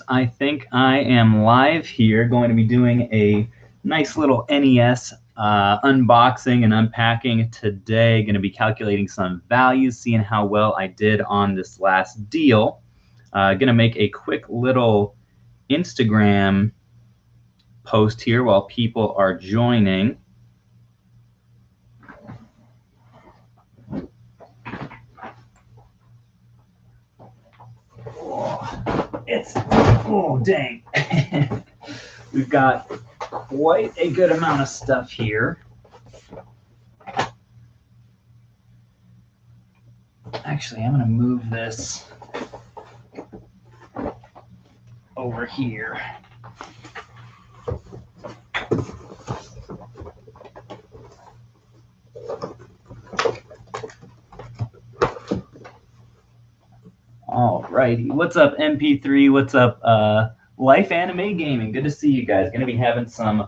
I think I am live here, going to be doing a nice little NES unboxing and unpacking today. Going to be calculating some values, seeing how well I did on this last deal. Going to make a quick little Instagram post here while people are joining. Oh, dang. We've got quite a good amount of stuff here. Actually, I'm going to move this over here. Alrighty, what's up MP3? What's up Life Anime Gaming? Good to see you guys. Gonna be having some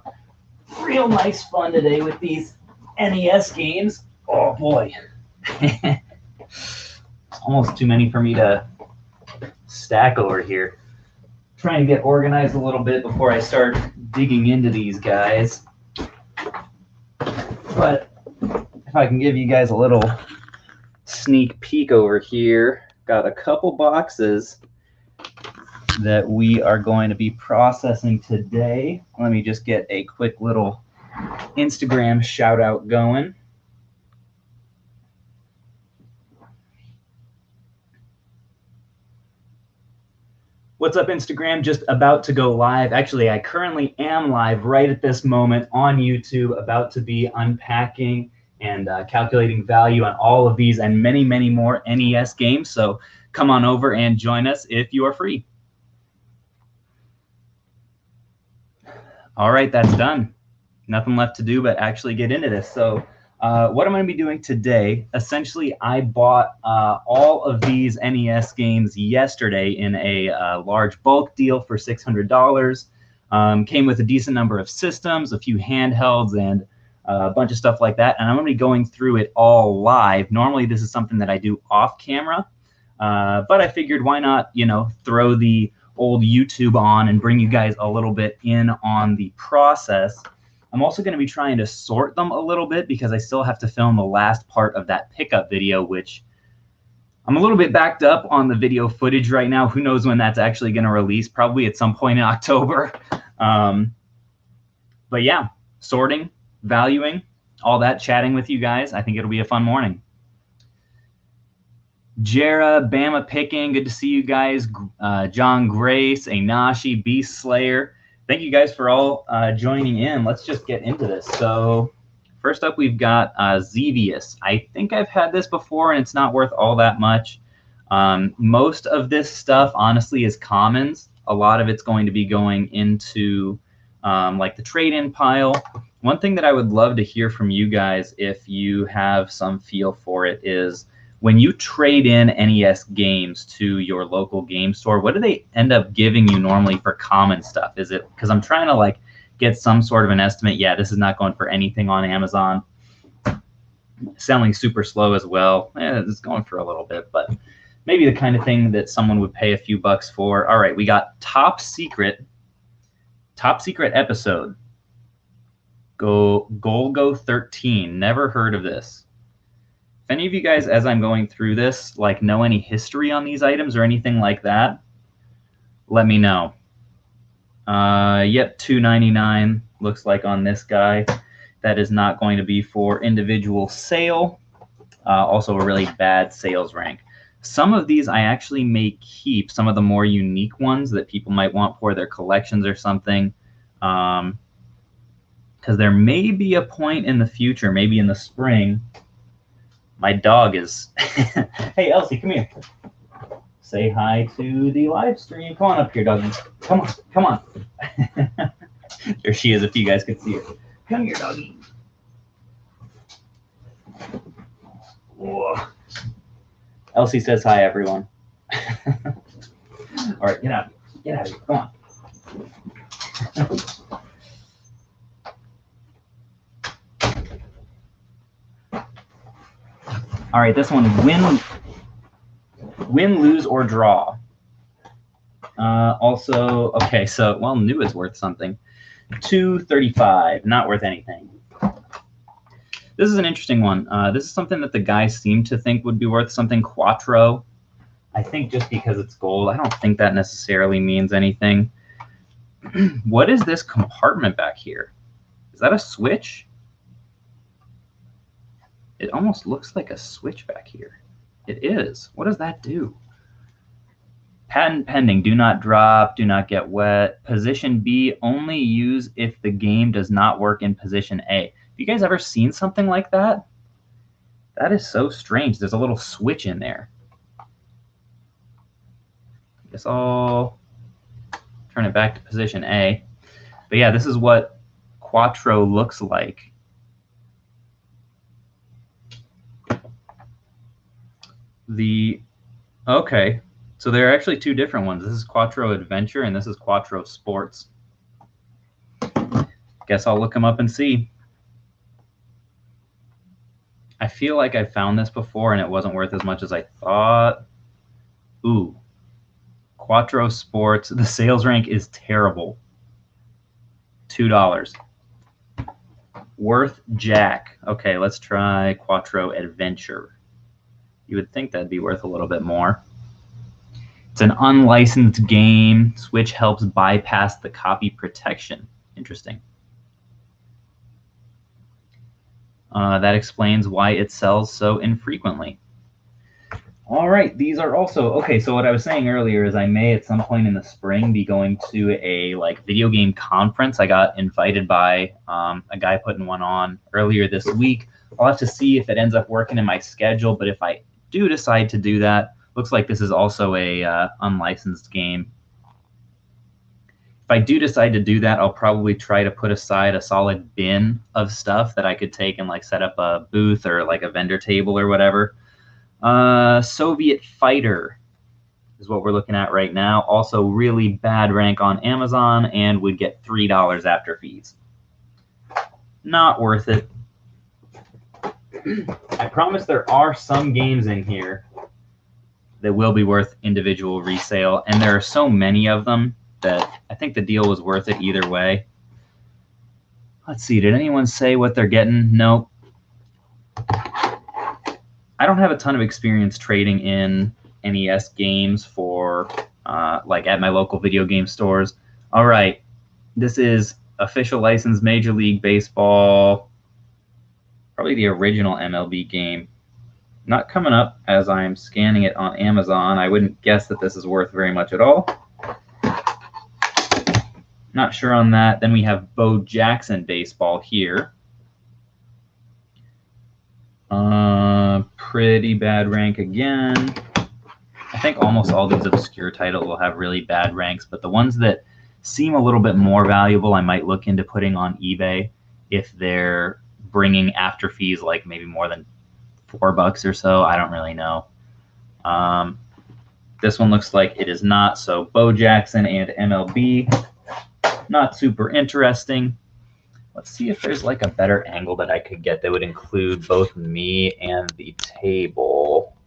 real nice fun today with these NES games. Oh boy. Almost too many for me to stack over here. Trying to get organized a little bit before I start digging into these guys. But if I can give you guys a little sneak peek over here. Got a couple boxes that we are going to be processing today. Let me just get a quick little Instagram shout out going. What's up, Instagram? Just about to go live. Actually, I currently am live right at this moment on YouTube, about to be unpacking and calculating value on all of these and many, many more NES games. So come on over and join us if you are free. All right, that's done. Nothing left to do but actually get into this. So what I'm going to be doing today, essentially I bought all of these NES games yesterday in a large bulk deal for $600. Came with a decent number of systems, a few handhelds, and a bunch of stuff like that, and I'm going to be going through it all live. Normally this is something that I do off camera, but I figured why not, you know, throw the old YouTube on and bring you guys a little bit in on the process. I'm also going to be trying to sort them a little bit because I still have to film the last part of that pickup video, which I'm a little bit backed up on the video footage right now. Who knows when that's actually going to release, probably at some point in October. But yeah, sorting, valuing, all that, chatting with you guys. I think it'll be a fun morning. Jera, Bama Picking, good to see you guys. John Grace, Enashi, Beast Slayer. Thank you guys for all joining in. Let's just get into this. So first up, we've got Xevious. I think I've had this before, and it's not worth all that much. Most of this stuff, honestly, is commons. A lot of it's going to be going into like the trade-in pile. One thing that I would love to hear from you guys, if you have some feel for it, is when you trade in NES games to your local game store, what do they end up giving you normally for common stuff? Is it, because I'm trying to like get some sort of an estimate. Yeah, this is not going for anything on Amazon. Selling super slow as well. It's going for a little bit, but maybe the kind of thing that someone would pay a few bucks for. All right, we got Top Secret Episode. Golgo 13. Never heard of this. If any of you guys, as I'm going through this, like know any history on these items or anything like that, let me know. Yep, $2.99 looks like on this guy. That is not going to be for individual sale. Also a really bad sales rank. Some of these I actually may keep, some of the more unique ones that people might want for their collections or something. Because there may be a point in the future, maybe in the spring. My dog is... Hey, Elsie, come here. Say hi to the live stream. Come on up here, doggy. Come on, come on. There she is, if you guys could see her. Come here, doggy. Whoa. Elsie says hi, everyone. All right, get out. Get out of here. Come on. All right, this one, win, lose, or draw. Also, okay, so, well, new is worth something. $2.35, not worth anything. This is an interesting one. This is something that the guys seem to think would be worth something. Quattro. I think just because it's gold, I don't think that necessarily means anything. What is this compartment back here? Is that a switch? It almost looks like a switch back here. It is. What does that do? Patent pending. Do not drop. Do not get wet. Position B, only use if the game does not work in position A. Have you guys ever seen something like that? That is so strange. There's a little switch in there. I guess I'll turn it back to position A. But yeah, this is what Quattro looks like. Okay, so there are actually two different ones. This is Quattro Adventure and this is Quattro Sports. Guess I'll look them up and see. I feel like I found this before and it wasn't worth as much as I thought. Ooh, Quattro Sports. The sales rank is terrible. $2. Worth jack. Okay, let's try Quattro Adventure. You would think that'd be worth a little bit more. It's an unlicensed game. Switch helps bypass the copy protection. Interesting. That explains why it sells so infrequently. All right, these are also okay. So what I was saying earlier is I may at some point in the spring be going to a video game conference. I got invited by a guy putting one on earlier this week. I'll have to see if it ends up working in my schedule. But if I do decide to do that, looks like this is also a unlicensed game. If I do decide to do that, I'll probably try to put aside a solid bin of stuff that I could take and set up a booth or a vendor table or whatever. Soviet Fighter is what we're looking at right now. Also really bad rank on Amazon and would get $3 after fees. Not worth it. I promise there are some games in here that will be worth individual resale, and there are so many of them that I think the deal was worth it either way. Let's see, did anyone say what they're getting? Nope. I don't have a ton of experience trading in NES games for at my local video game stores. All right, this is official license Major League Baseball, probably the original MLB game. Not coming up as I'm scanning it on Amazon. I wouldn't guess that this is worth very much at all. Not sure on that. Then we have Bo Jackson Baseball here. Pretty bad rank again. I think almost all these obscure titles will have really bad ranks, but the ones that seem a little bit more valuable, I might look into putting on eBay if they're bringing after fees maybe more than $4 or so. I don't really know. This one looks like it is not. So Bo Jackson and MLB, not super interesting. Let's see if there's a better angle that I could get that would include both me and the table.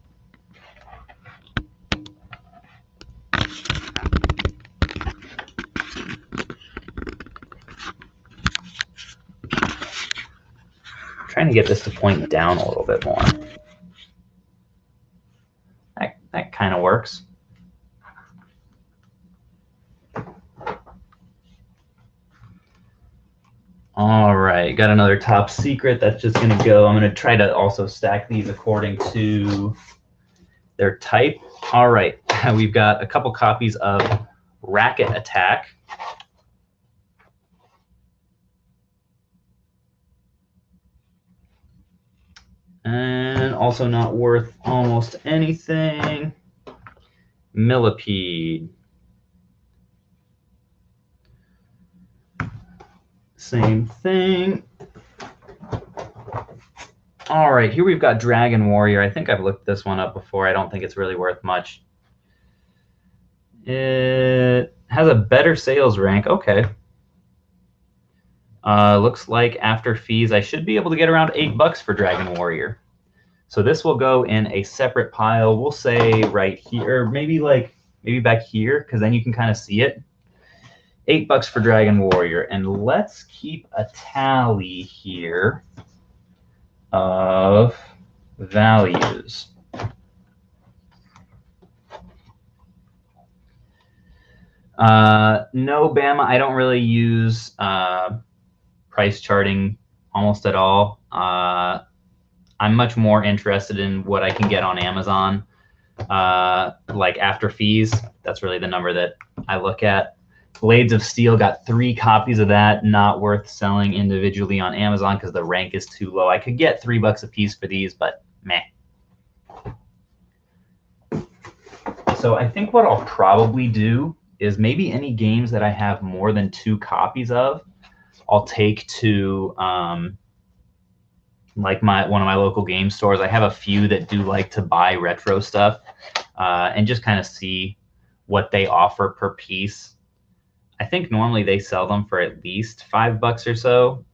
I'm trying to get this to point down a little bit more. That kind of works. All right, got another top secret that's just going to go. I'm going to try to also stack these according to their type. All right, we've got a couple copies of Racket Attack. And also not worth almost anything. Millipede. Same thing. All right, here we've got Dragon Warrior. I think I've looked this one up before. I don't think it's really worth much. It has a better sales rank. Okay. Looks like after fees, I should be able to get around $8 for Dragon Warrior. So this will go in a separate pile. We'll say right here, maybe maybe back here, because then you can kind of see it. $8 for Dragon Warrior. And let's keep a tally here of values. No, Bama, I don't really use price charting almost at all. I'm much more interested in what I can get on Amazon, like after fees. That's really the number that I look at. Blades of Steel, got 3 copies of that. Not worth selling individually on Amazon because the rank is too low. I could get $3 a piece for these, but meh. So I think what I'll probably do is maybe any games that I have more than 2 copies of, I'll take to like one of my local game stores. I have a few that do like to buy retro stuff and just kind of see what they offer per piece. I think normally they sell them for at least $5 or so.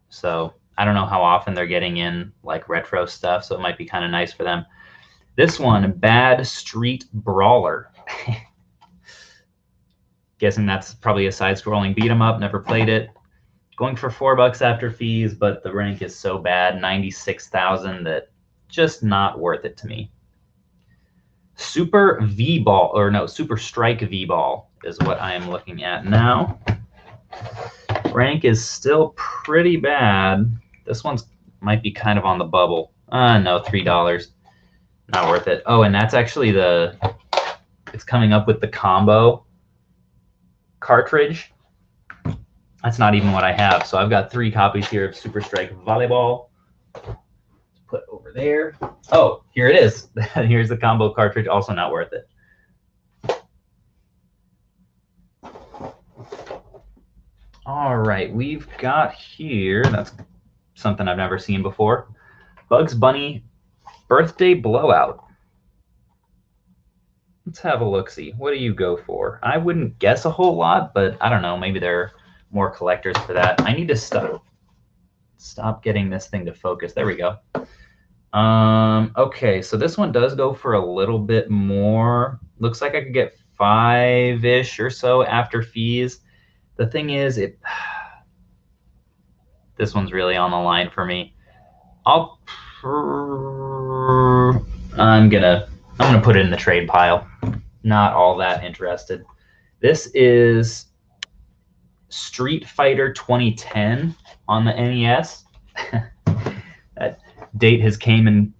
So I don't know how often they're getting in like retro stuff, so it might be kind of nice for them. This one, Bad Street Brawler. Guessing that's probably a side-scrolling beat-em-up. Never played it. Going for $4 after fees, but the rank is so bad, 96,000, that just not worth it to me. Super V-Ball, or no, Super Strike V-Ball is what I am looking at now. Rank is still pretty bad. This one's might be kind of on the bubble. No, $3. Not worth it. Oh, and that's actually it's coming up with the combo cartridge. That's not even what I have. So I've got 3 copies here of Super Strike Volleyball. Put over there. Oh, here it is. Here's the combo cartridge. Also not worth it. All right, we've got here, that's something I've never seen before, Bugs Bunny Birthday Blowout. Let's have a look-see. What do you go for? I wouldn't guess a whole lot, but I don't know. Maybe there are more collectors for that. I need to stop getting this thing to focus. There we go. Okay, so this one does go for a little bit more. Looks like I could get 5-ish or so after fees. The thing is, this one's really on the line for me. I'm gonna put it in the trade pile. Not all that interested. This is Street Fighter 2010 on the NES. That date has came and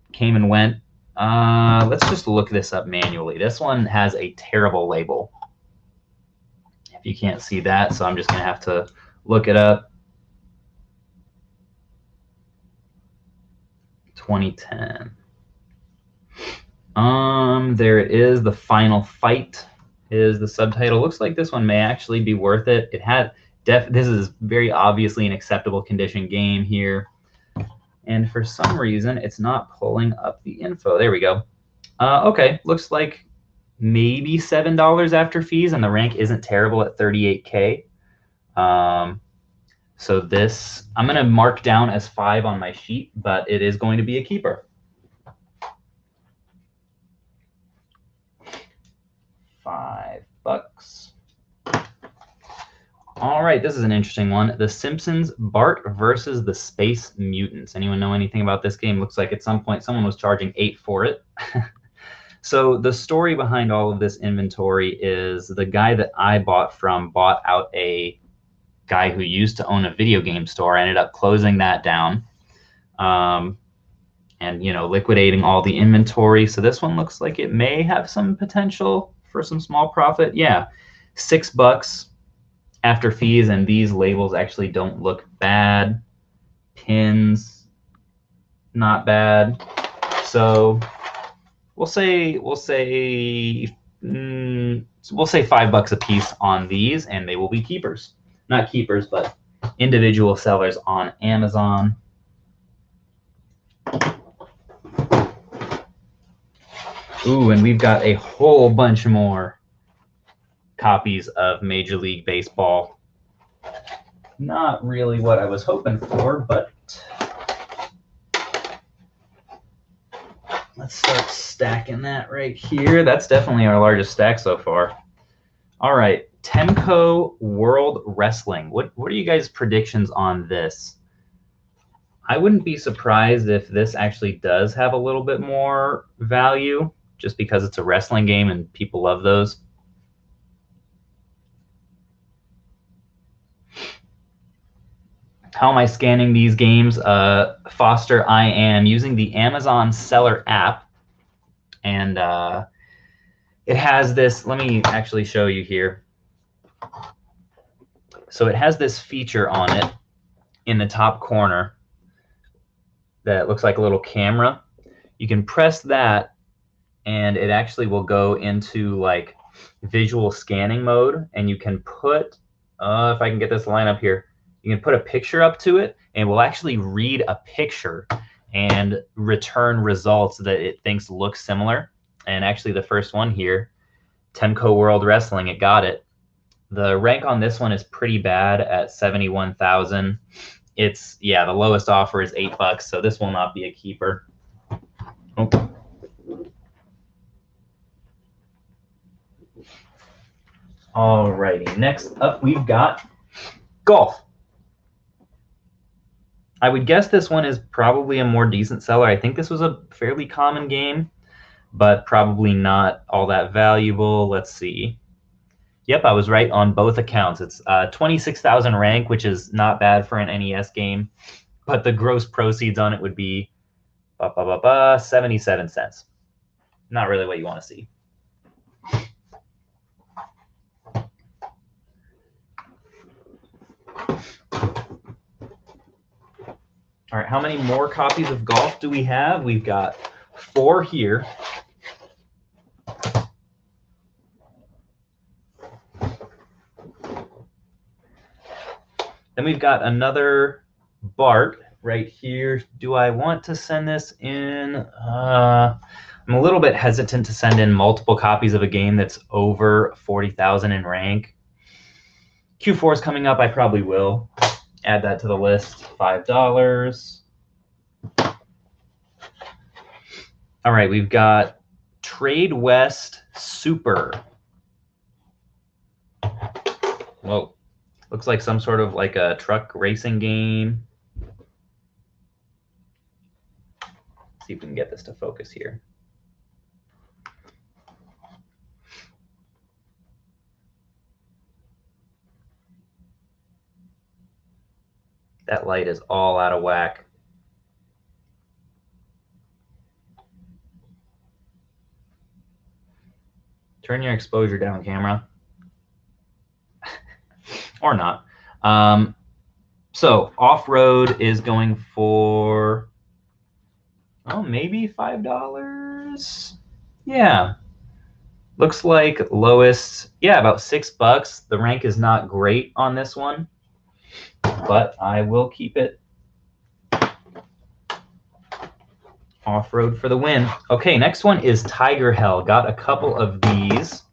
went. Let's just look this up manually. This one has a terrible label. If you can't see that, so I'm just gonna have to look it up. 2010. There it is. The Final Fight is the subtitle. Looks like this one may actually be worth it. It had this is very obviously an acceptable condition game here, and for some reason it's not pulling up the info. There we go. Okay, looks like maybe $7 after fees, and the rank isn't terrible at 38K. So this I'm going to mark down as 5 on my sheet, but it is going to be a keeper. $5. All right, this is an interesting one. The Simpsons, Bart versus the Space Mutants. Anyone know anything about this game? Looks like at some point someone was charging $8 for it. So the story behind all of this inventory is the guy that I bought from bought out a guy who used to own a video game store. I ended up closing that down and, you know, liquidating all the inventory. So this one looks like it may have some potential for some small profit. Yeah, $6 after fees, and these labels actually don't look bad. Pins, not bad. So we'll say $5 a piece on these, and they will be keepers. Not keepers, but individual sellers on Amazon. Ooh, and we've got a whole bunch more copies of Major League Baseball. Not really what I was hoping for, but Let's start stacking that right here. That's definitely our largest stack so far. All right, Temco World Wrestling. What are you guys' predictions on this? I wouldn't be surprised if this actually does have a little bit more value, just because it's a wrestling game and people love those. How am I scanning these games? Foster, I am using the Amazon Seller app, and it has this. Let me actually show you here. So it has this feature on it in the top corner that looks like a little camera. You can press that, and it actually will go into like visual scanning mode, and you can put, if I can get this line up here, you can put a picture up to it, and it will actually read a picture and return results that it thinks look similar. And actually the first one here, Temco World Wrestling, it got it. The rank on this one is pretty bad at 71,000. It's, yeah, the lowest offer is $8, so this will not be a keeper. Oh. Alrighty, next up we've got golf. I would guess this one is probably a more decent seller. I think this was a fairly common game, but probably not all that valuable. Let's see. Yep, I was right on both accounts. It's 26,000 rank, which is not bad for an NES game, but the gross proceeds on it would be 77 cents. Not really what you want to see. All right, how many more copies of golf do we have? We've got 4 here. Then we've got another Bart right here. Do I want to send this in? I'm a little bit hesitant to send in multiple copies of a game that's over 40,000 in rank. Q4 is coming up. I probably will add that to the list. $5. All right, we've got Trade West Super. Whoa. Looks like some sort of like a truck racing game. Let's see if we can get this to focus here. That light is all out of whack. Turn your exposure down, camera. Or not. So off-road is going for, oh, maybe $5. Yeah. Looks like lowest, yeah, about $6. The rank is not great on this one, but I will keep it. Off-road for the win. Okay, next one is Tiger Hell. Got a couple of these.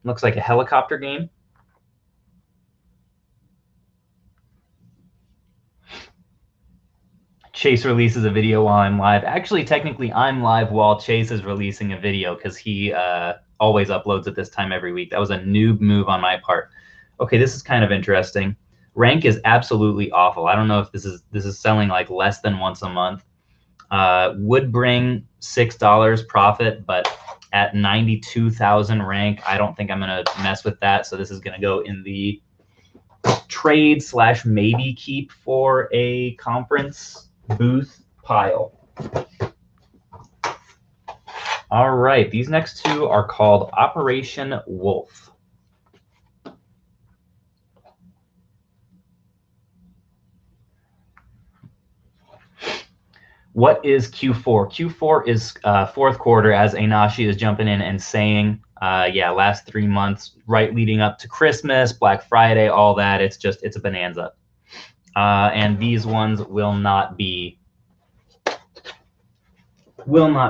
Looks like a helicopter game. Chase releases a video while I'm live. Actually, technically, I'm live while Chase is releasing a video because he always uploads at this time every week. That was a noob move on my part. Okay, this is kind of interesting. Rank is absolutely awful. I don't know if this is selling like less than once a month. Would bring $6 profit, but at 92,000 rank, I don't think I'm gonna mess with that. So this is gonna go in the trade / maybe keep for a conference booth pile. All right, these next two are called Operation Wolf. What is Q4? Q4 is fourth quarter, as Enashi is jumping in and saying, yeah, last 3 months, right leading up to Christmas, Black Friday, all that. It's a bonanza. And these ones will not be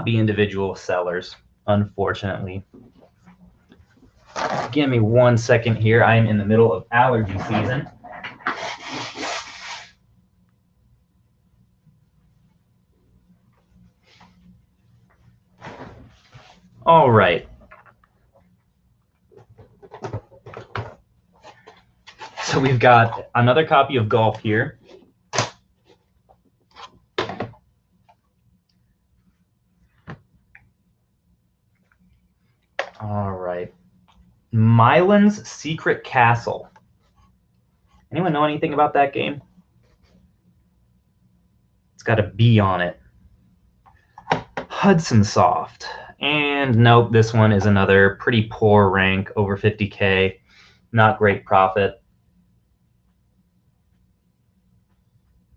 individual sellers, unfortunately. Give me 1 second here. I'm in the middle of allergy season. All right. So we've got another copy of Golf here. All right. Mylan's Secret Castle. Anyone know anything about that game? It's got a B on it. Sunsoft. And nope, this one is another pretty poor rank, over 50K. Not great profit.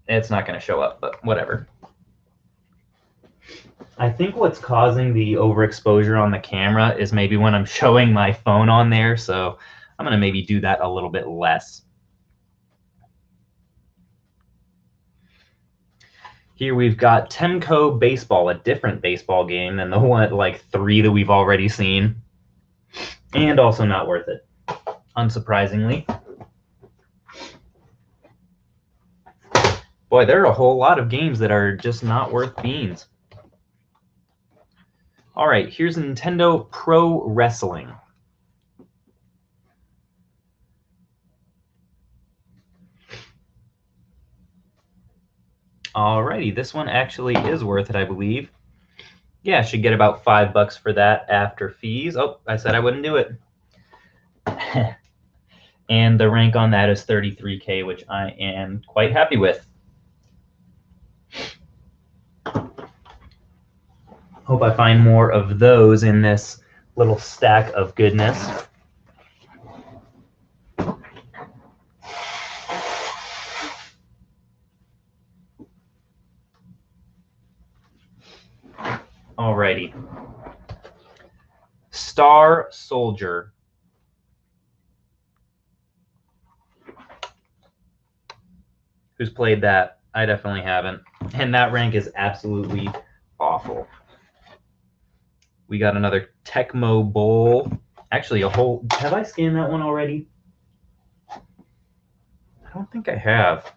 It's not going to show up, but whatever. I think what's causing the overexposure on the camera is maybe when I'm showing my phone on there, so I'm going to maybe do that a little bit less. Here we've got Temco Baseball, a different baseball game than the one, like 3 that we've already seen. And also not worth it, unsurprisingly. Boy, there are a whole lot of games that are just not worth beans. All right, here's Nintendo Pro Wrestling. Alrighty, this one actually is worth it, I believe. Yeah, I should get about $5 for that after fees. Oh, I said I wouldn't do it. And the rank on that is 33K, which I am quite happy with. Hope I find more of those in this little stack of goodness. Alrighty. Star Soldier. Who's played that? I definitely haven't. And that rank is absolutely awful. We got another Tecmo Bowl. Actually, a whole... Have I scanned that one already? I don't think I have.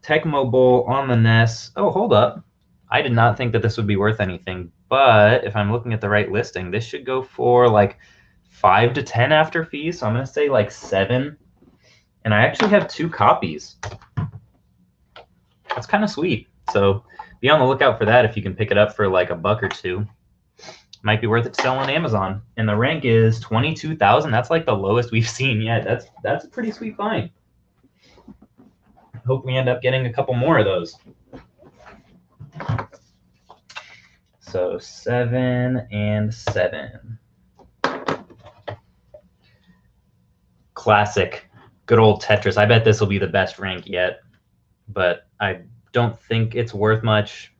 Tecmo Bowl on the NES. Oh, hold up. I did not think that this would be worth anything, but if I'm looking at the right listing, this should go for like 5 to 10 after fees, so I'm going to say like 7. And I actually have 2 copies. That's kind of sweet. So be on the lookout for that if you can pick it up for like $1 or $2. Might be worth it to sell on Amazon. And the rank is 22,000. That's like the lowest we've seen yet. That's a pretty sweet find. Hope we end up getting a couple more of those. So 7 and 7. Classic. Good old Tetris. I bet this will be the best rank yet, but I don't think it's worth much,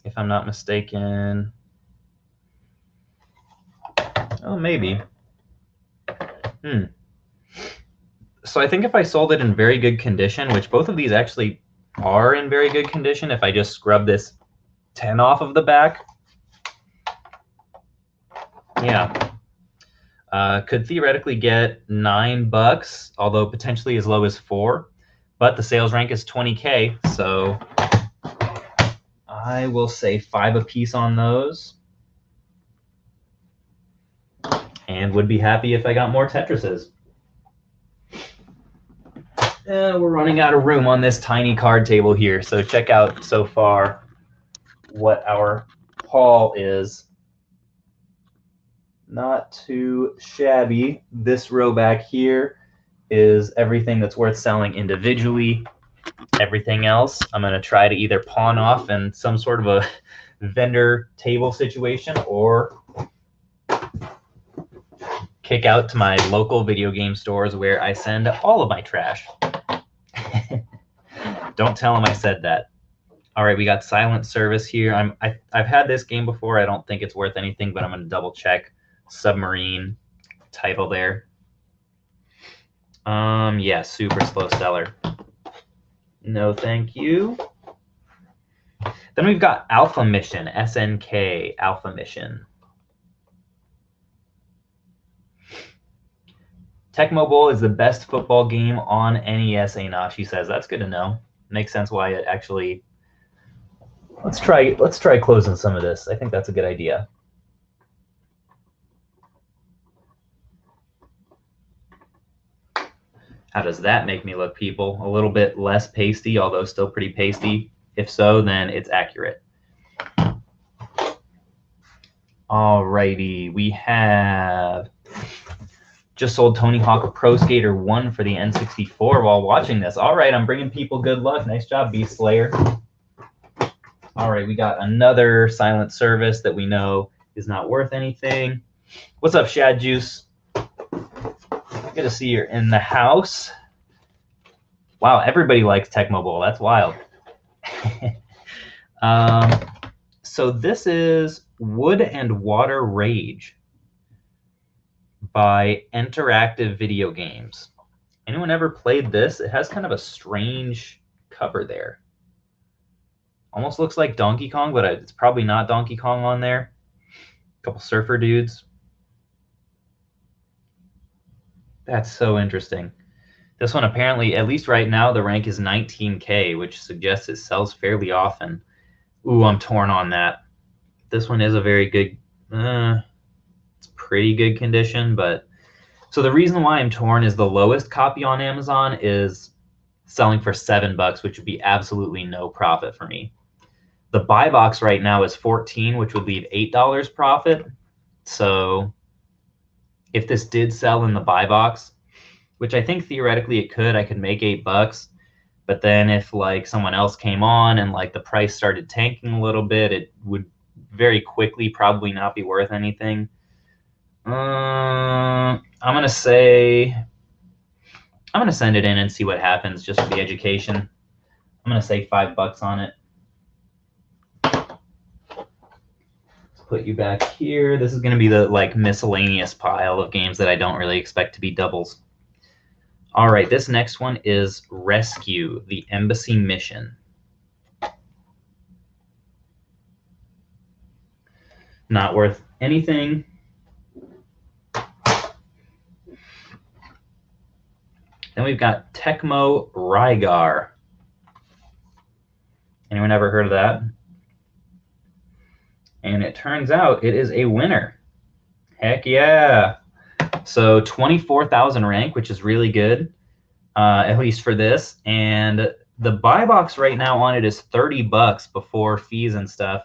if I'm not mistaken. Oh, maybe. So I think if I sold it in very good condition, which both of these actually are in very good condition, if I just scrub this 10 off of the back, yeah, could theoretically get $9, although potentially as low as 4. But the sales rank is 20K, so I will say 5 apiece on those. And would be happy if I got more Tetrises. We're running out of room on this tiny card table here, so check out so far what our haul is. Not too shabby. This row back here is everything that's worth selling individually. Everything else I'm going to try to either pawn off in some sort of a vendor table situation or kick out to my local video game stores where I send all of my trash. Don't tell them I said that. All right, we got Silent Service here. I've had this game before. I don't think it's worth anything, but I'm going to double check. Submarine title there. Yeah, super slow seller. No, thank you. Then we've got Alpha Mission, SNK, Alpha Mission. Tecmo Bowl is the best football game on NES, Einashi says. That's good to know. Makes sense why it actually... Let's try closing some of this. I think that's a good idea. How does that make me look, people? A little bit less pasty, although still pretty pasty. If so, then it's accurate. Alrighty, we have just sold Tony Hawk a Pro Skater 1 for the N64 while watching this. All right, I'm bringing people good luck. Nice job, Beast Slayer. All right, we got another silent service that we know is not worth anything. What's up, Shad Juice? Good to see you're in the house. Wow, everybody likes Tecmo Bowl. That's wild. So this is Wood and Water Rage by Interactive Video Games. Anyone ever played this? It has kind of a strange cover there. Almost looks like Donkey Kong, but it's probably not Donkey Kong on there. A couple surfer dudes. That's so interesting. This one apparently, at least right now, the rank is 19K, which suggests it sells fairly often. Ooh, I'm torn on that. This one is a very good, it's pretty good condition, but... So the reason why I'm torn is the lowest copy on Amazon is selling for $7, which would be absolutely no profit for me. The buy box right now is $14, which would leave $8 profit. So if this did sell in the buy box, which I think theoretically it could, I could make $8. But then if like someone else came on and like the price started tanking a little bit, it would very quickly probably not be worth anything. I'm gonna send it in and see what happens just for the education. I'm gonna say $5 on it. Put you back here. This is gonna be the like miscellaneous pile of games that I don't really expect to be doubles. All right, this next one is Rescue, the Embassy Mission. Not worth anything. Then we've got Tecmo Rygar. Anyone ever heard of that? And it turns out it is a winner. Heck yeah. So 24,000 rank, which is really good, at least for this. And the buy box right now on it is $30 before fees and stuff,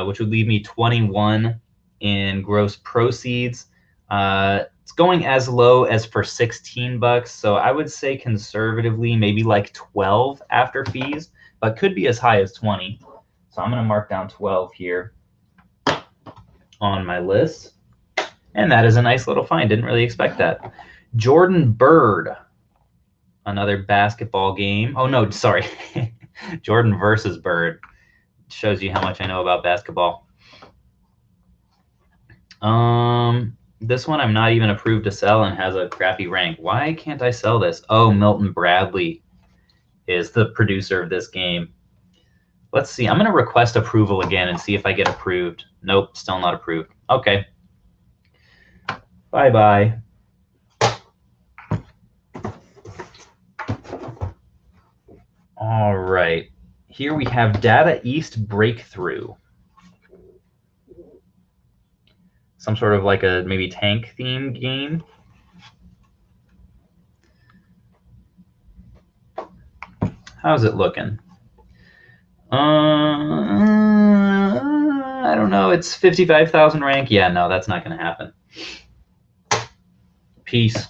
which would leave me 21 in gross proceeds. It's going as low as for $16, so I would say conservatively maybe like 12 after fees, but could be as high as 20. So I'm going to mark down 12 here on my list. And that is a nice little find. Didn't really expect that. Jordan Bird, another basketball game. Oh, no, sorry. Jordan versus Bird. Shows you how much I know about basketball. This one I'm not even approved to sell and has a crappy rank. Why can't I sell this? Oh, Milton Bradley is the producer of this game. Let's see. I'm going to request approval again and see if I get approved. Nope, still not approved. Okay. Bye-bye. All right. Here we have Data East Breakthrough. Some sort of like a maybe tank themed game. How's it looking? I don't know. It's 55,000 rank. Yeah, no, that's not going to happen. Peace.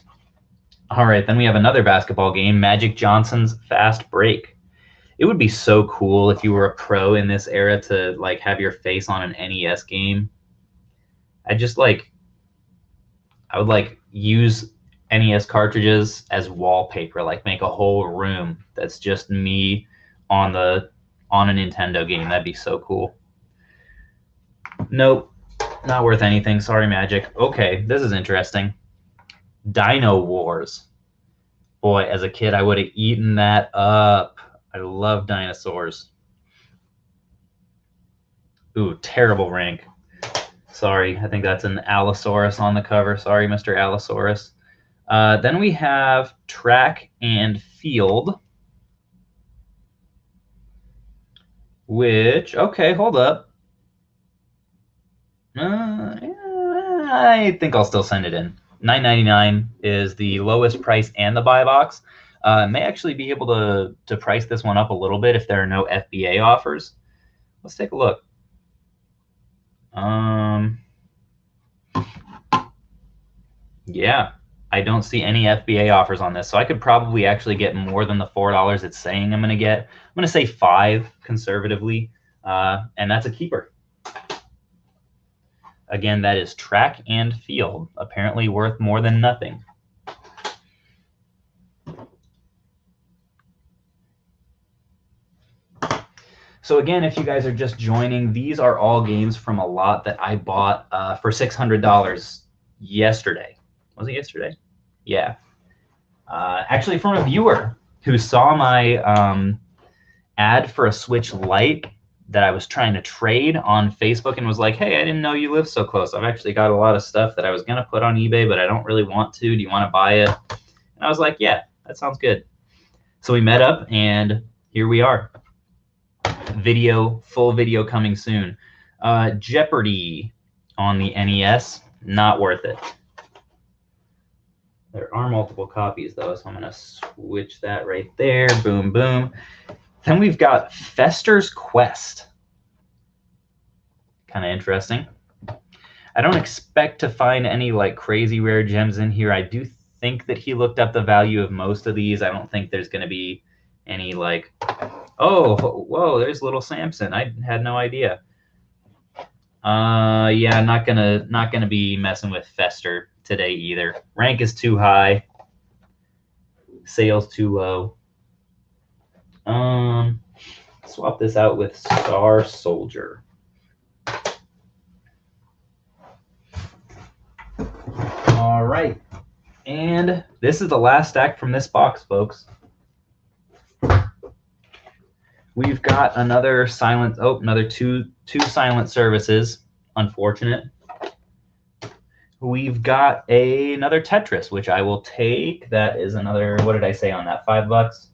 All right, then we have another basketball game, Magic Johnson's Fast Break. It would be so cool if you were a pro in this era to like have your face on an NES game. I would like use NES cartridges as wallpaper, like make a whole room that's just me on a Nintendo game. That'd be so cool. Nope, not worth anything. Sorry, Magic. Okay, this is interesting. Dino Wars. Boy, as a kid, I would have eaten that up. I love dinosaurs. Ooh, terrible rank. Sorry, I think that's an Allosaurus on the cover. Sorry, Mr. Allosaurus. Then we have Track and Field. Which, okay, hold up. I think I'll still send it in. $9.99 is the lowest price and the buy box. May actually be able to price this one up a little bit if there are no FBA offers. Let's take a look. Yeah, I don't see any FBA offers on this, so I could probably actually get more than the $4 it's saying I'm going to get. I'm going to say $5 conservatively, and that's a keeper. Again, that is track and field, apparently worth more than nothing. So again, if you guys are just joining, these are all games from a lot that I bought for $600 yesterday. Was it yesterday? Yeah. Actually from a viewer who saw my ad for a Switch Lite that I was trying to trade on Facebook and was like, hey, I didn't know you live so close. I've actually got a lot of stuff that I was going to put on eBay, but I don't really want to. Do you want to buy it? And I was like, yeah, that sounds good. So we met up, and here we are. Full video coming soon. Jeopardy on the NES, not worth it. There are multiple copies, though, so I'm going to switch that right there. Boom, boom. Then we've got Fester's Quest. Kind of interesting. I don't expect to find any like crazy rare gems in here. I do think that he looked up the value of most of these. I don't think there's going to be any like, oh, whoa, there's little Samson. I had no idea. Yeah, not gonna be messing with Fester today either. Rank is too high. Sales too low. Swap this out with Star Soldier. All right, and this is the last stack from this box, folks. We've got another silent. Oh, another two silent services. Unfortunate. We've got another Tetris, which I will take. That is another. What did I say on that? $5.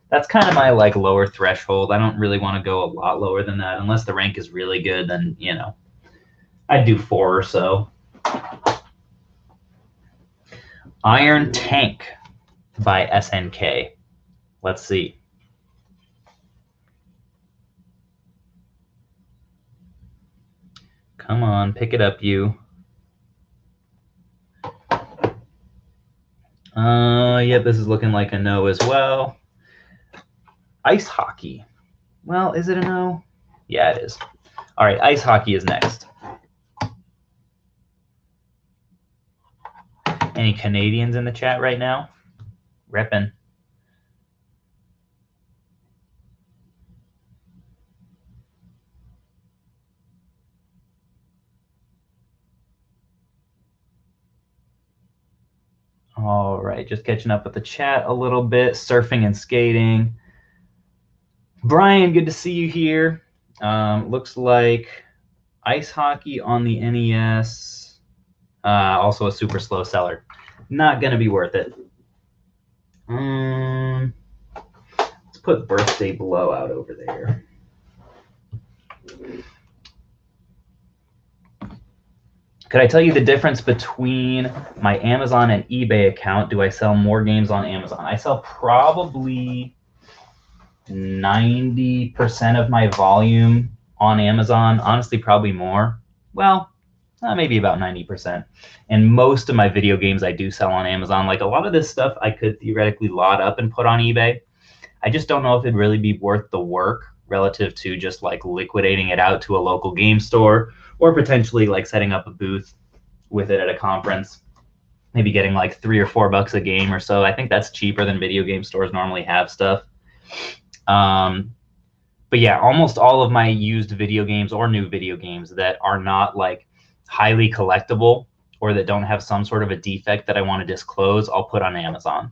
That's kind of my like lower threshold. I don't really want to go a lot lower than that unless the rank is really good. Then you know, I'd do 4 or so. Iron Tank by SNK. Let's see. Come on, pick it up, you. Yep, this is looking like a no as well. Ice hockey. Well, is it a no? Yeah, it is. All right, ice hockey is next. Any Canadians in the chat right now? Reppin'. All right, just catching up with the chat a little bit. Surfing and skating. Brian, good to see you here. Looks like ice hockey on the NES. Also a super slow seller. Not going to be worth it. Let's put birthday blowout over there. Could I tell you the difference between my Amazon and eBay account? Do I sell more games on Amazon? I sell probably 90% of my volume on Amazon. Honestly, probably more. Well, maybe about 90%. And most of my video games I do sell on Amazon. Like a lot of this stuff I could theoretically lot up and put on eBay. I just don't know if it'd really be worth the work relative to just like liquidating it out to a local game store or potentially like setting up a booth with it at a conference, maybe getting like $3 or $4 a game or so. I think that's cheaper than video game stores normally have stuff. But yeah, almost all of my used video games or new video games that are not like highly collectible or that don't have some sort of a defect that I want to disclose, I'll put on Amazon.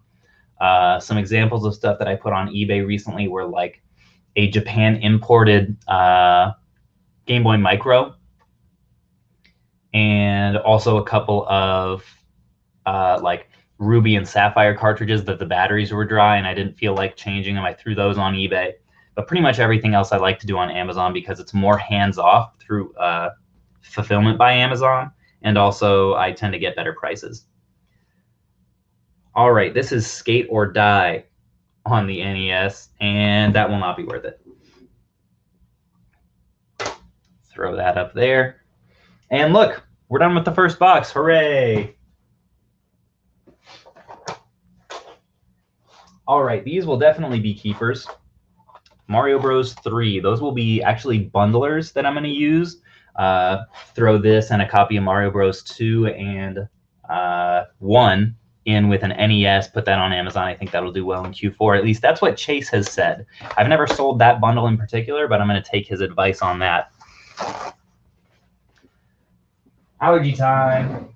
Some examples of stuff that I put on eBay recently were like a Japan imported Game Boy Micro, and also a couple of like Ruby and Sapphire cartridges that the batteries were dry and I didn't feel like changing them. I threw those on eBay. But pretty much everything else I like to do on Amazon because it's more hands-off through fulfillment by Amazon, and also I tend to get better prices. All right, this is Skate or Die on the NES, and that will not be worth it. Throw that up there. And look, we're done with the first box. Hooray! All right, these will definitely be keepers. Mario Bros. 3. Those will be actually bundlers that I'm going to use. Throw this and a copy of Mario Bros. 2 and 1 in with an NES. Put that on Amazon. I think that'll do well in Q4. At least that's what Chase has said. I've never sold that bundle in particular, but I'm going to take his advice on that. Allergy time.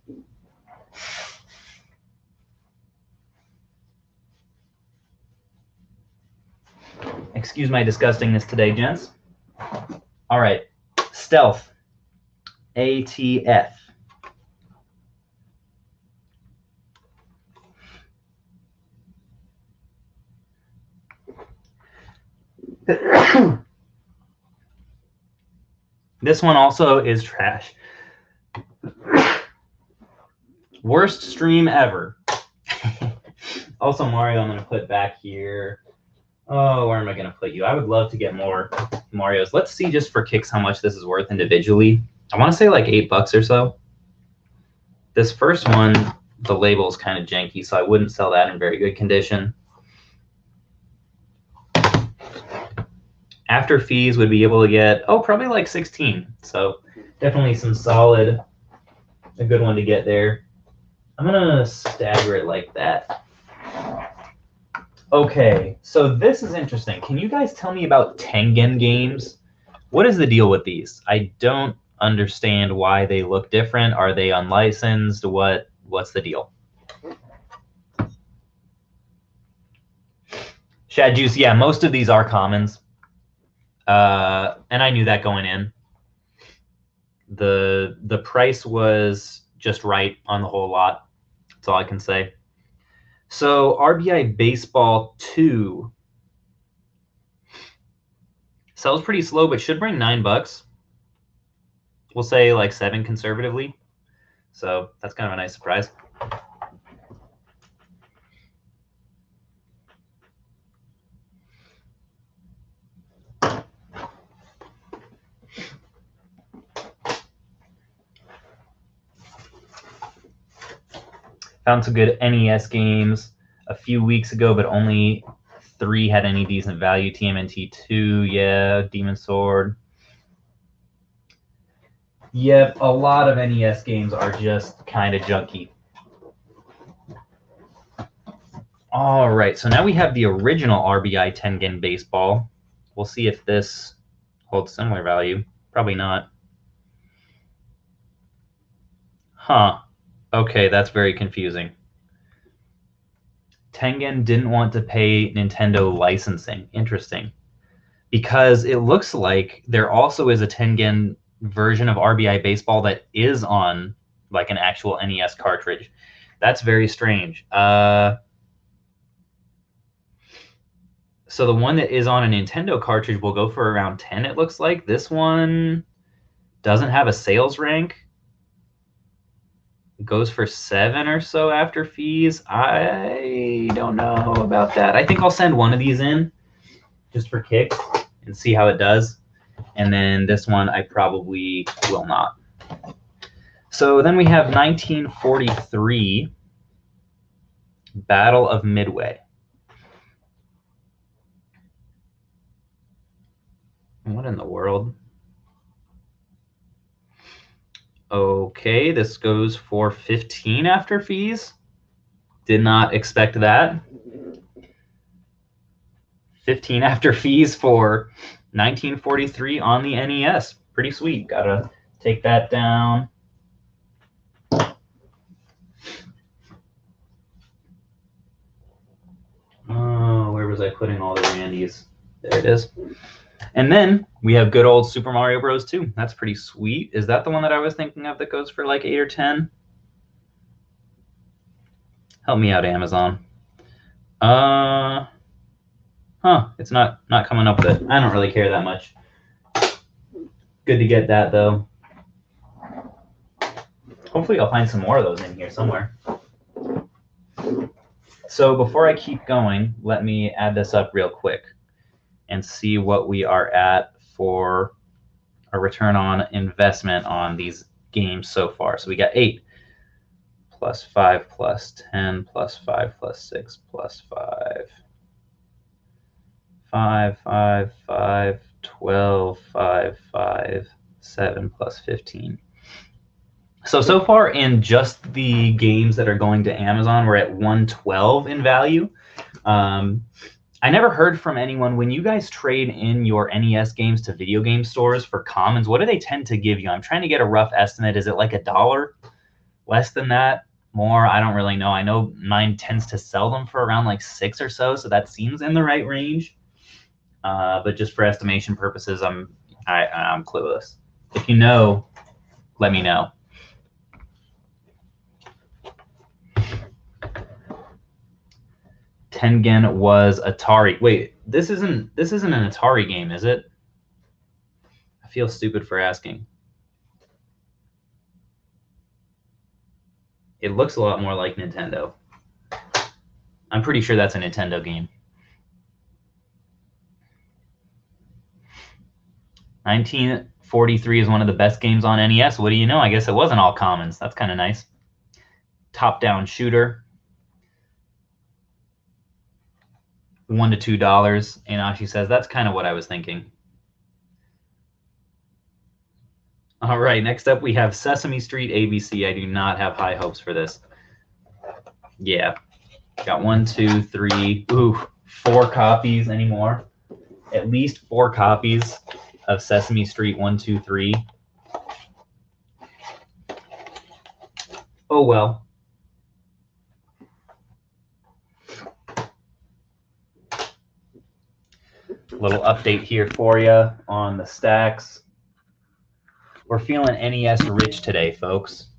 Excuse my disgustingness today, gents. All right, Stealth, ATF. This one also is trash. Worst stream ever. Also, Mario, I'm going to put back here. Oh, where am I going to put you? I would love to get more Marios. Let's see just for kicks how much this is worth individually. I want to say like $8 or so. This first one, the label is kind of janky, so I wouldn't sell that in very good condition. After fees, would be able to get, oh, probably like 16. So definitely some solid, a good one to get there. I'm going to stagger it like that. Okay, so this is interesting. Can you guys tell me about Tengen games? What is the deal with these? I don't understand why they look different. Are they unlicensed? What's the deal? Shad Juice, yeah, most of these are commons. And I knew that going in. The price was just right on the whole lot. That's all I can say. So RBI Baseball 2 sells pretty slow, but should bring $9. We'll say like 7 conservatively. So that's kind of a nice surprise. Found some good NES games a few weeks ago, but only 3 had any decent value. TMNT 2, yeah, Demon Sword. Yep, a lot of NES games are just kind of junky. All right, so now we have the original Rbi Tengen Baseball. We'll see if this holds similar value. Probably not. Huh. Okay, that's very confusing. Tengen didn't want to pay Nintendo licensing. Interesting. Because it looks like there also is a Tengen version of RBI Baseball that is on like an actual NES cartridge. That's very strange. So the one that is on a Nintendo cartridge will go for around 10, it looks like. This one doesn't have a sales rank. Goes for 7 or so after fees. I don't know about that. I think I'll send one of these in just for kicks and see how it does. And then this one I probably will not. So then we have 1943 Battle of Midway. What in the world? Okay, this goes for 15 after fees. Did not expect that. 15 after fees for 1943 on the NES. Pretty sweet. Gotta take that down. Oh, where was I putting all the Randys? There it is. And then we have good old Super Mario Bros. 2. That's pretty sweet. Is that the one that I was thinking of that goes for like 8 or 10? Help me out, Amazon. It's not coming up with it. I don't really care that much. Good to get that, though. Hopefully I'll find some more of those in here somewhere. So before I keep going, let me add this up real quick and see what we are at for a return on investment on these games so far. So we got 8 plus 5 plus 10 plus 5 plus 6 plus 5. 5, 5, 5, 12, 5, 5, 7 plus 15. So far in just the games that are going to Amazon, we're at 112 in value. I never heard from anyone, when you guys trade in your NES games to video game stores for commons, what do they tend to give you? I'm trying to get a rough estimate. Is it like $1? Less than that? More? I don't really know. I know mine tends to sell them for around like 6 or so that seems in the right range. But just for estimation purposes, I'm clueless. If you know, let me know. Tengen was Atari. Wait, this isn't an Atari game, is it? I feel stupid for asking. It looks a lot more like Nintendo. I'm pretty sure that's a Nintendo game. 1943 is one of the best games on NES. What do you know? I guess it wasn't all commons. That's kind of nice. Top-down shooter. $1 to $2. Inashi says, that's kind of what I was thinking. All right, next up we have Sesame Street ABC. I do not have high hopes for this. Yeah, got 1, 2, 3, 4 copies anymore. At least 4 copies of Sesame Street 1, 2, 3. Oh well. Little update here for you on the stacks. We're feeling NES rich today, folks.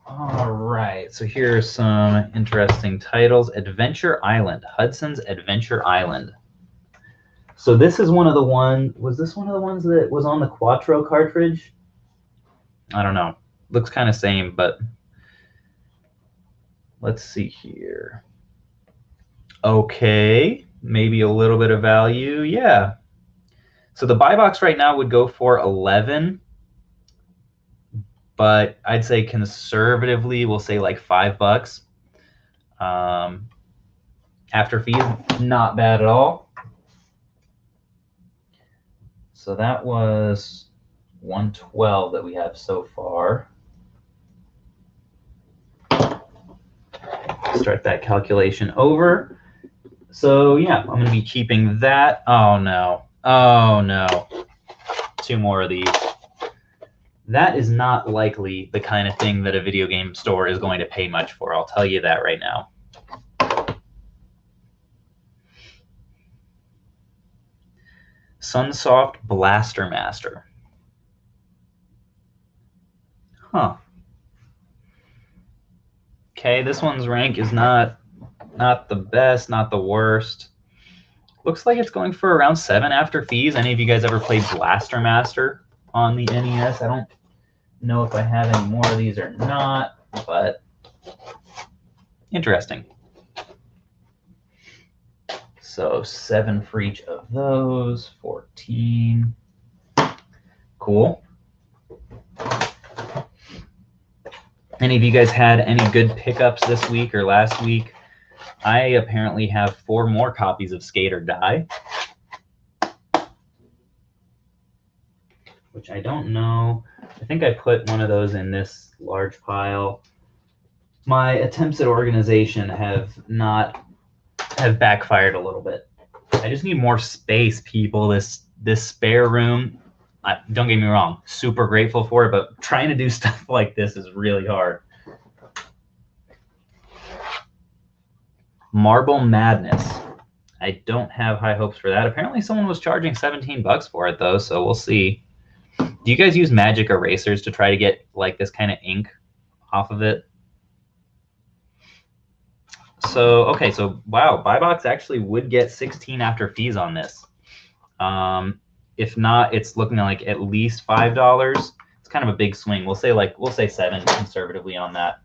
All right, so here are some interesting titles. Adventure Island, Hudson's Adventure Island. So this is one of the was this one of the ones that was on the Quattro cartridge? I don't know. Looks kind of same, but let's see here. Okay, maybe a little bit of value. Yeah. So the buy box right now would go for 11, but I'd say conservatively we'll say like $5. After fees, not bad at all. So that was 112 that we have so far. Start that calculation over. So yeah, I'm going to be keeping that. Oh no. Oh no. 2 more of these. That is not likely the kind of thing that a video game store is going to pay much for. I'll tell you that right now. Sunsoft Blaster Master. Huh. Okay, this one's rank is not the best, not the worst. Looks like it's going for around 7 after fees. Any of you guys ever played Blaster Master on the NES? I don't know if I have any more of these or not, but interesting. So 7 for each of those, 14. Cool. Any of you guys had any good pickups this week or last week? I apparently have 4 more copies of Skate or Die, which I don't know. I think I put one of those in this large pile. My attempts at organization have backfired a little bit. I just need more space, people. This spare room, don't get me wrong, super grateful for it, but trying to do stuff like this is really hard. Marble Madness. I don't have high hopes for that. Apparently someone was charging $17 for it though, so we'll see. Do you guys use magic erasers to try to get like this kind of ink off of it? So, okay, so wow, buy box actually would get 16 after fees on this. If not, it's looking like at least $5. It's kind of a big swing. We'll say 7 conservatively on that.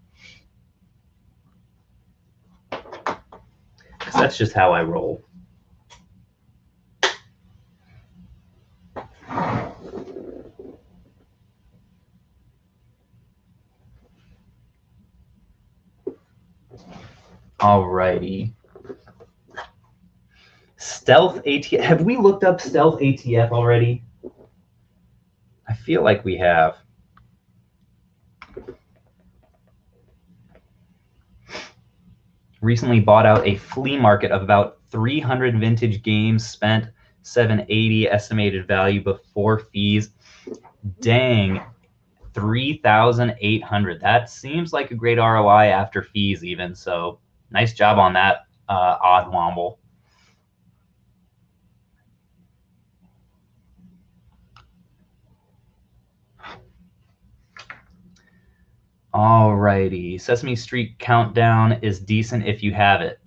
That's just how I roll. Alrighty. Stealth ATF. Have we looked up Stealth ATF already? I feel like we have. Recently bought out a flea market of about 300 vintage games, spent $780 estimated value before fees. Dang, 3,800. That seems like a great ROI after fees even. So nice job on that, Odd Womble. Alrighty, Sesame Street Countdown is decent if you have it.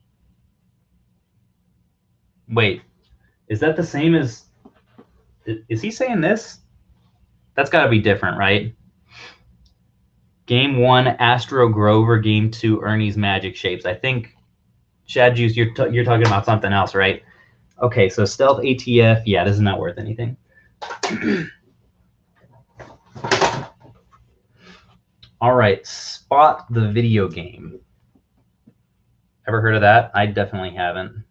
Wait, is that the same as? Is he saying this? That's got to be different, right? Game 1, Astro Grover. Game 2, Ernie's Magic Shapes. I think, Shad Juice, you're talking about something else, right? Okay, so Stealth ATF. Yeah, this is not worth anything. All right, Spot the Video Game. Ever heard of that? I definitely haven't.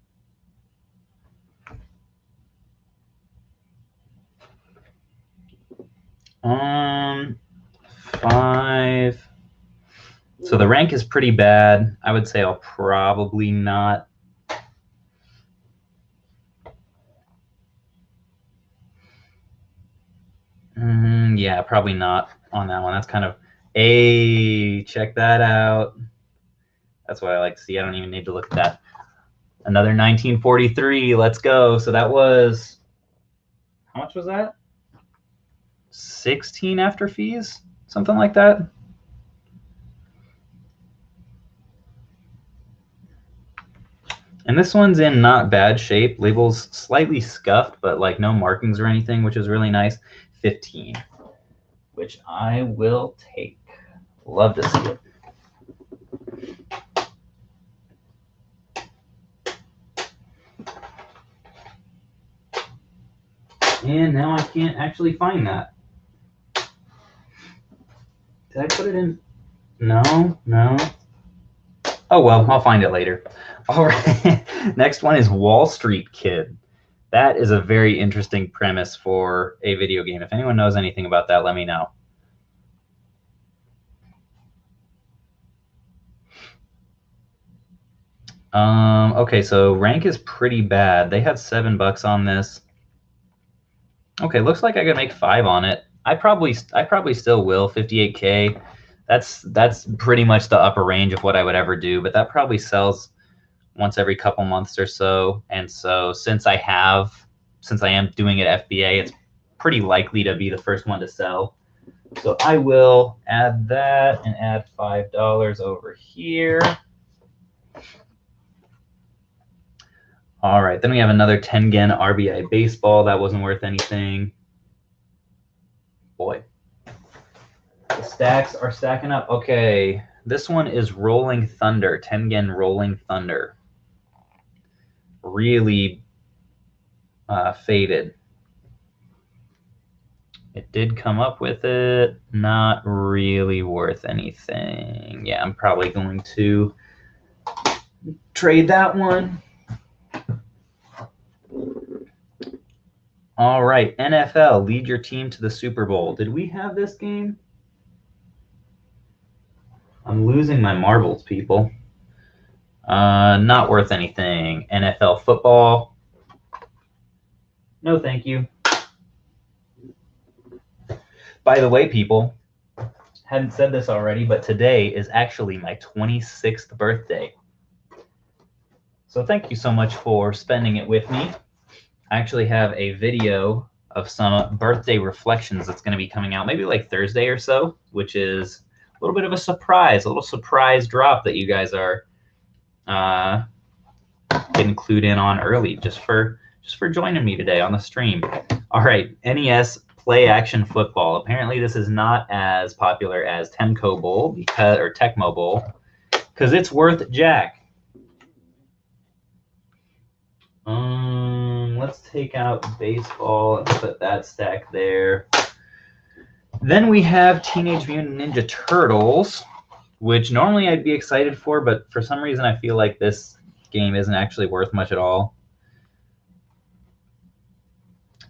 Five. So the rank is pretty bad. I would say I'll probably not. Yeah, probably not on that one. That's kind of, hey, check that out. That's what I like to see. I don't even need to look at that. Another 1943. Let's go. So that was, how much was that? 16 after fees? Something like that. And this one's in not bad shape. Label's slightly scuffed, but like no markings or anything, which is really nice. 15, which I will take. Love to see it. And now I can't actually find that. Did I put it in? No. Oh, well, I'll find it later. All right. Next one is Wall Street Kid. That is a very interesting premise for a video game. If anyone knows anything about that, let me know. Okay, so rank is pretty bad. They had $7 on this. Okay, looks like I could make 5 on it. I probably still will. 58K. That's pretty much the upper range of what I would ever do, but that probably sells once every couple months or so. And so since I am doing it FBA, it's pretty likely to be the first one to sell. So I will add that and add $5 over here. All right, then we have another Tengen Rbi Baseball. That wasn't worth anything. Boy, the stacks are stacking up. Okay, this one is Rolling Thunder, Tengen Rolling Thunder. Really faded. It did come up with it. Not really worth anything. Yeah, I'm probably going to trade that one. All right, NFL, lead your team to the Super Bowl. Did we have this game? I'm losing my marbles, people. Not worth anything. NFL football. No, thank you. By the way, people, hadn't said this already, but today is actually my 26th birthday. So thank you so much for spending it with me. I actually have a video of some birthday reflections that's going to be coming out maybe like Thursday or so, which is a little bit of a surprise, a little surprise drop that you guys are getting clued in on early just for joining me today on the stream. All right, NES Play Action Football. Apparently this is not as popular as Temco Bowl or Tecmo Bowl because it's worth jack. Let's take out baseball and put that stack there. Then we have Teenage Mutant Ninja Turtles, which normally I'd be excited for, but for some reason I feel like this game isn't actually worth much at all.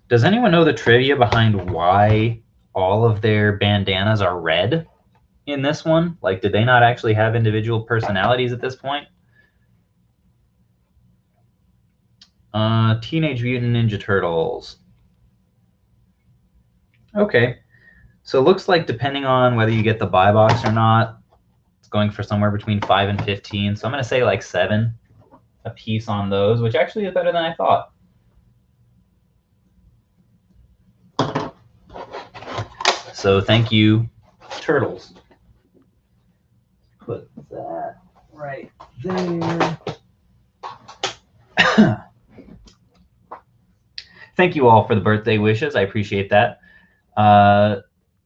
Does anyone know the trivia behind why all of their bandanas are red in this one? Like, did they not actually have individual personalities at this point? Teenage Mutant Ninja Turtles. Okay. So it looks like depending on whether you get the buy box or not, it's going for somewhere between 5 and 15. So I'm going to say like 7 a piece on those, which actually is better than I thought. So thank you, Turtles. Put that right there. Thank you all for the birthday wishes. I appreciate that.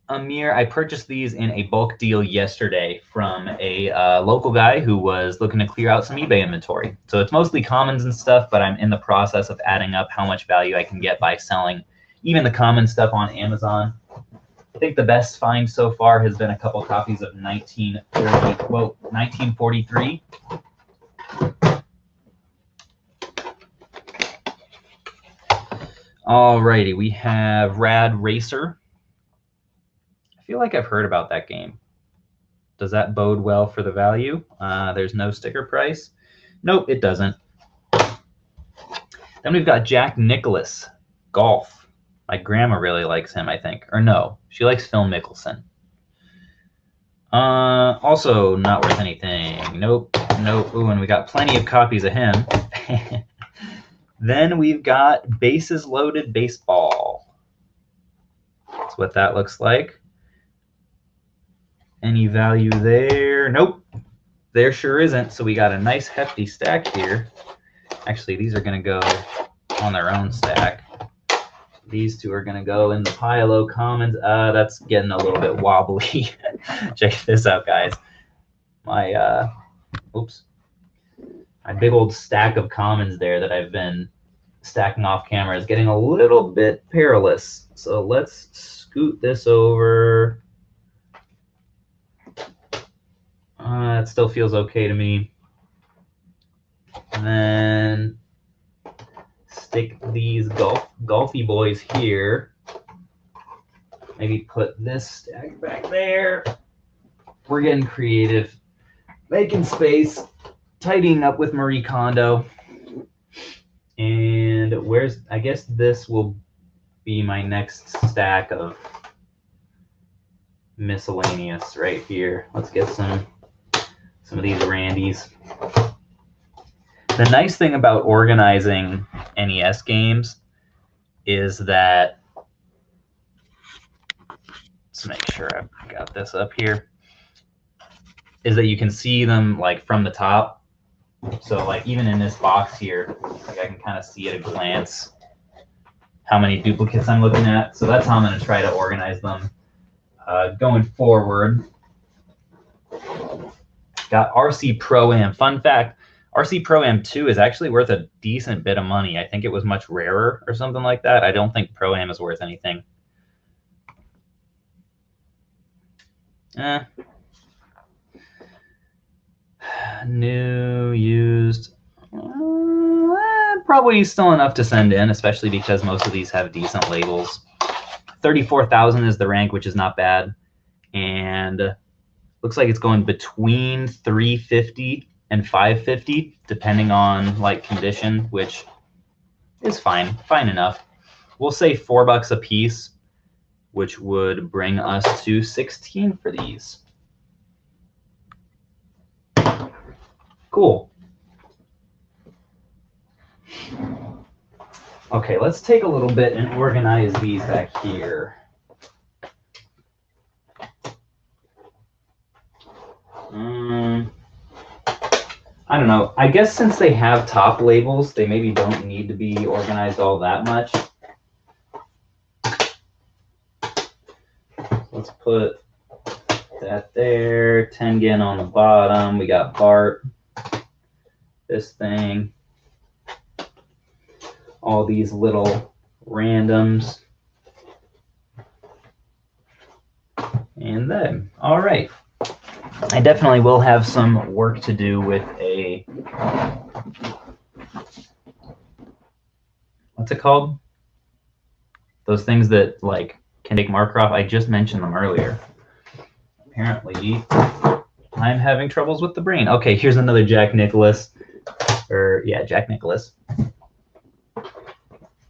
Amir, I purchased these in a bulk deal yesterday from a local guy who was looking to clear out some eBay inventory. So it's mostly commons and stuff, but I'm in the process of adding up how much value I can get by selling even the common stuff on Amazon. I think the best find so far has been a couple copies of 1943. Alrighty, we have Rad Racer. I feel like I've heard about that game. Does that bode well for the value? There's no sticker price. Nope, it doesn't. Then we've got Jack Nicklaus, Golf. My grandma really likes him, I think. Or no, she likes Phil Mickelson. Also not worth anything. Nope, nope. Ooh, and we got plenty of copies of him. Then we've got Bases Loaded Baseball. That's what that looks like. Any value there? Nope, there sure isn't. So we got a nice hefty stack here. Actually, these are going to go on their own stack. These two are going to go in the pile of commons. That's getting a little bit wobbly. Check this out, guys. My big old stack of commons there that I've been stacking off camera is getting a little bit perilous. So let's scoot this over. It still feels okay to me. And then stick these golfy boys here. Maybe put this stack back there. We're getting creative, making space, tidying up with Marie Kondo. And I guess this will be my next stack of miscellaneous right here. Let's get some of these Randys. The nice thing about organizing NES games is that, let's make sure I've got this up here, is that you can see them like from the top. So like even in this box here, like I can kind of see at a glance how many duplicates I'm looking at. So that's how I'm going to try to organize them going forward. Got RC Pro-Am. Fun fact, RC Pro-Am 2 is actually worth a decent bit of money. I think it was much rarer or something like that. I don't think Pro-Am is worth anything. New, used, probably still enough to send in, especially because most of these have decent labels. 34,000 is the rank, which is not bad. And looks like it's going between 350 and 550, depending on like condition, which is fine enough. We'll say $4 a piece, which would bring us to 16 for these. Cool. Okay, let's take a little bit and organize these back here. I don't know. I guess since they have top labels, they maybe don't need to be organized all that much. Let's put that there. Tengen on the bottom. We got Bart. This thing. all these little randoms. And then, all right. I definitely will have some work to do with a, what's it called? Those things that like can take marker off. I just mentioned them earlier. Apparently, I'm having troubles with the brain. Okay, here's another Jack Nicklaus. Jack Nicklaus.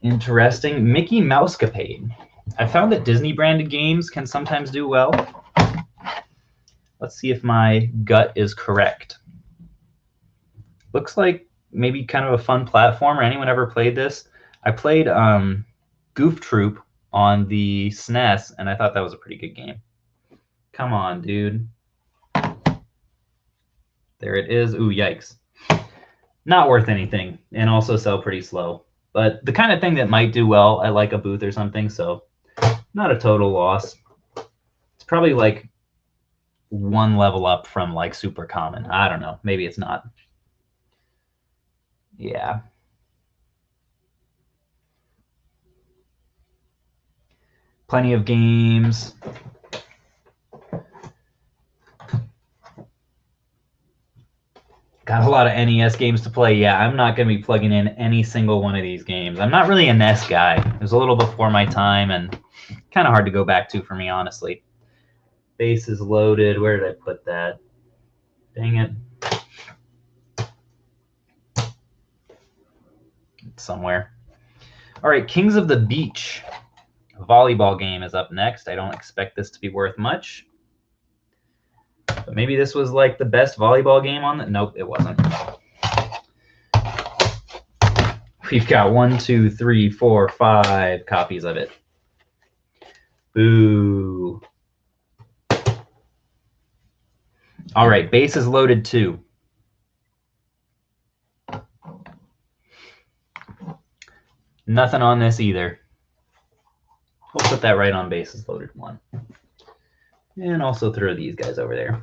Interesting. Mickey Mousecapade. I found that Disney branded games can sometimes do well. Let's see if my gut is correct. Looks like maybe kind of a fun platformer. Anyone ever played this? I played Goof Troop on the SNES, and I thought that was a pretty good game. Come on, dude. There it is. Ooh, yikes. Not worth anything, and also sell pretty slow. But the kind of thing that might do well at like a booth or something, so not a total loss. It's probably like one level up from like super common. I don't know. Maybe it's not. Yeah. Plenty of games. Got a lot of NES games to play. Yeah, I'm not going to be plugging in any single one of these games. I'm not really a NES guy. It was a little before my time and kind of hard to go back to for me, honestly. Base is loaded. Where did I put that? Dang it. It's somewhere. All right, Kings of the Beach. A volleyball game is up next. I don't expect this to be worth much. But maybe this was like the best volleyball game on the... Nope, it wasn't. We've got 1, 2, 3, 4, 5 copies of it. Boo. All right, base is loaded 2. Nothing on this either. We'll put that right on base is loaded 1. And also throw these guys over there.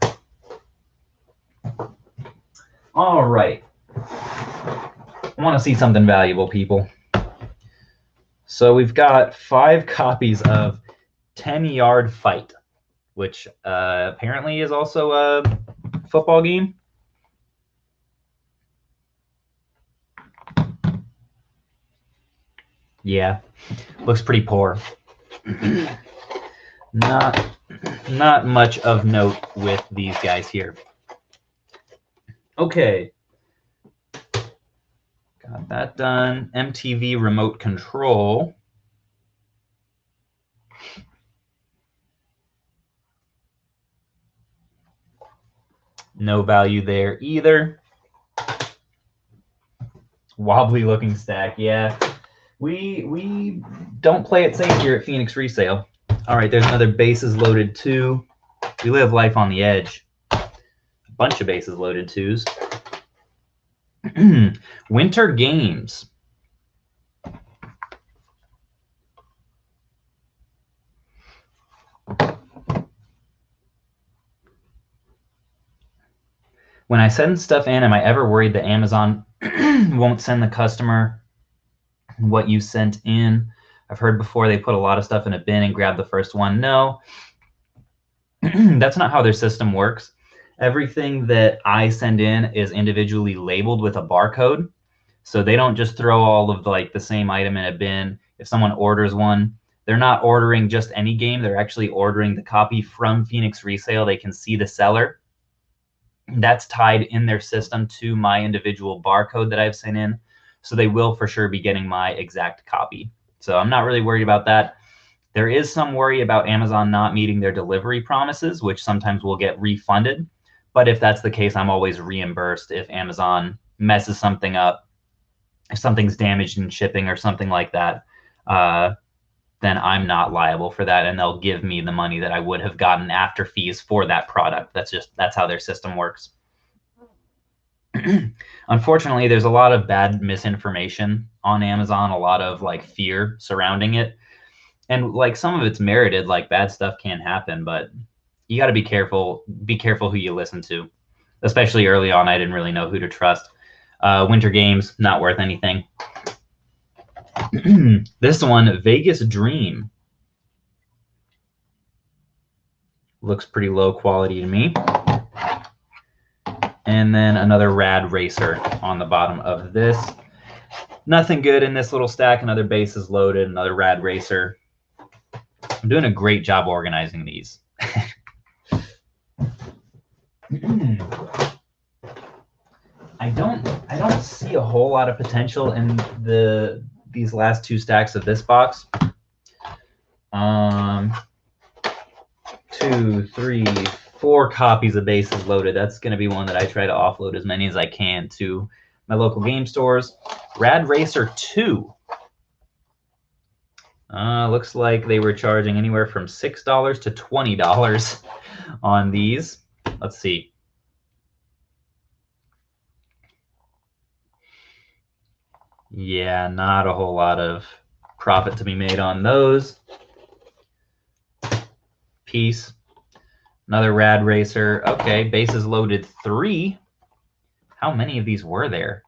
All right. I want to see something valuable, people. So we've got 5 copies of 10-Yard Fight, which apparently is also a football game. Yeah, looks pretty poor. Not much of note with these guys here. Okay. Got that done. MTV remote control. No value there either. Wobbly looking stack, yeah. We don't play it safe here at Phoenix Resale. All right, there's another bases loaded 2. We live life on the edge. A bunch of bases loaded 2s. Winter Games. When I send stuff in, am I ever worried that Amazon won't send the customer what you sent in? I've heard before they put a lot of stuff in a bin and grab the first one. No, that's not how their system works. Everything that I send in is individually labeled with a barcode. So they don't just throw all of like the same item in a bin. If someone orders one, they're not ordering just any game. They're actually ordering the copy from Phoenix Resale. They can see the seller. That's tied in their system to my individual barcode that I've sent in. So they will for sure be getting my exact copy. So I'm not really worried about that. There is some worry about Amazon not meeting their delivery promises, which sometimes will get refunded. But if that's the case, I'm always reimbursed if Amazon messes something up, if something's damaged in shipping or something like that, then I'm not liable for that, and they'll give me the money that I would have gotten after fees for that product. That's how their system works. Unfortunately, there's a lot of bad misinformation on Amazon, a lot of like fear surrounding it. And like some of it's merited, like bad stuff can happen, but you got to be careful. Be careful who you listen to, especially early on. I didn't really know who to trust. Winter Games, not worth anything. This one, Vegas Dream. Looks pretty low quality to me. And then another Rad Racer on the bottom of this. Nothing good in this little stack. Another bases loaded, another Rad Racer. I'm doing a great job organizing these. I don't see a whole lot of potential in these last two stacks of this box. 2, 3, 4 copies of bases loaded. That's going to be one that I try to offload as many as I can to my local game stores. Rad Racer 2. Looks like they were charging anywhere from $6 to $20 on these. Let's see. Yeah, not a whole lot of profit to be made on those. Piece. Another Rad Racer. Okay, bases loaded 3. How many of these were there?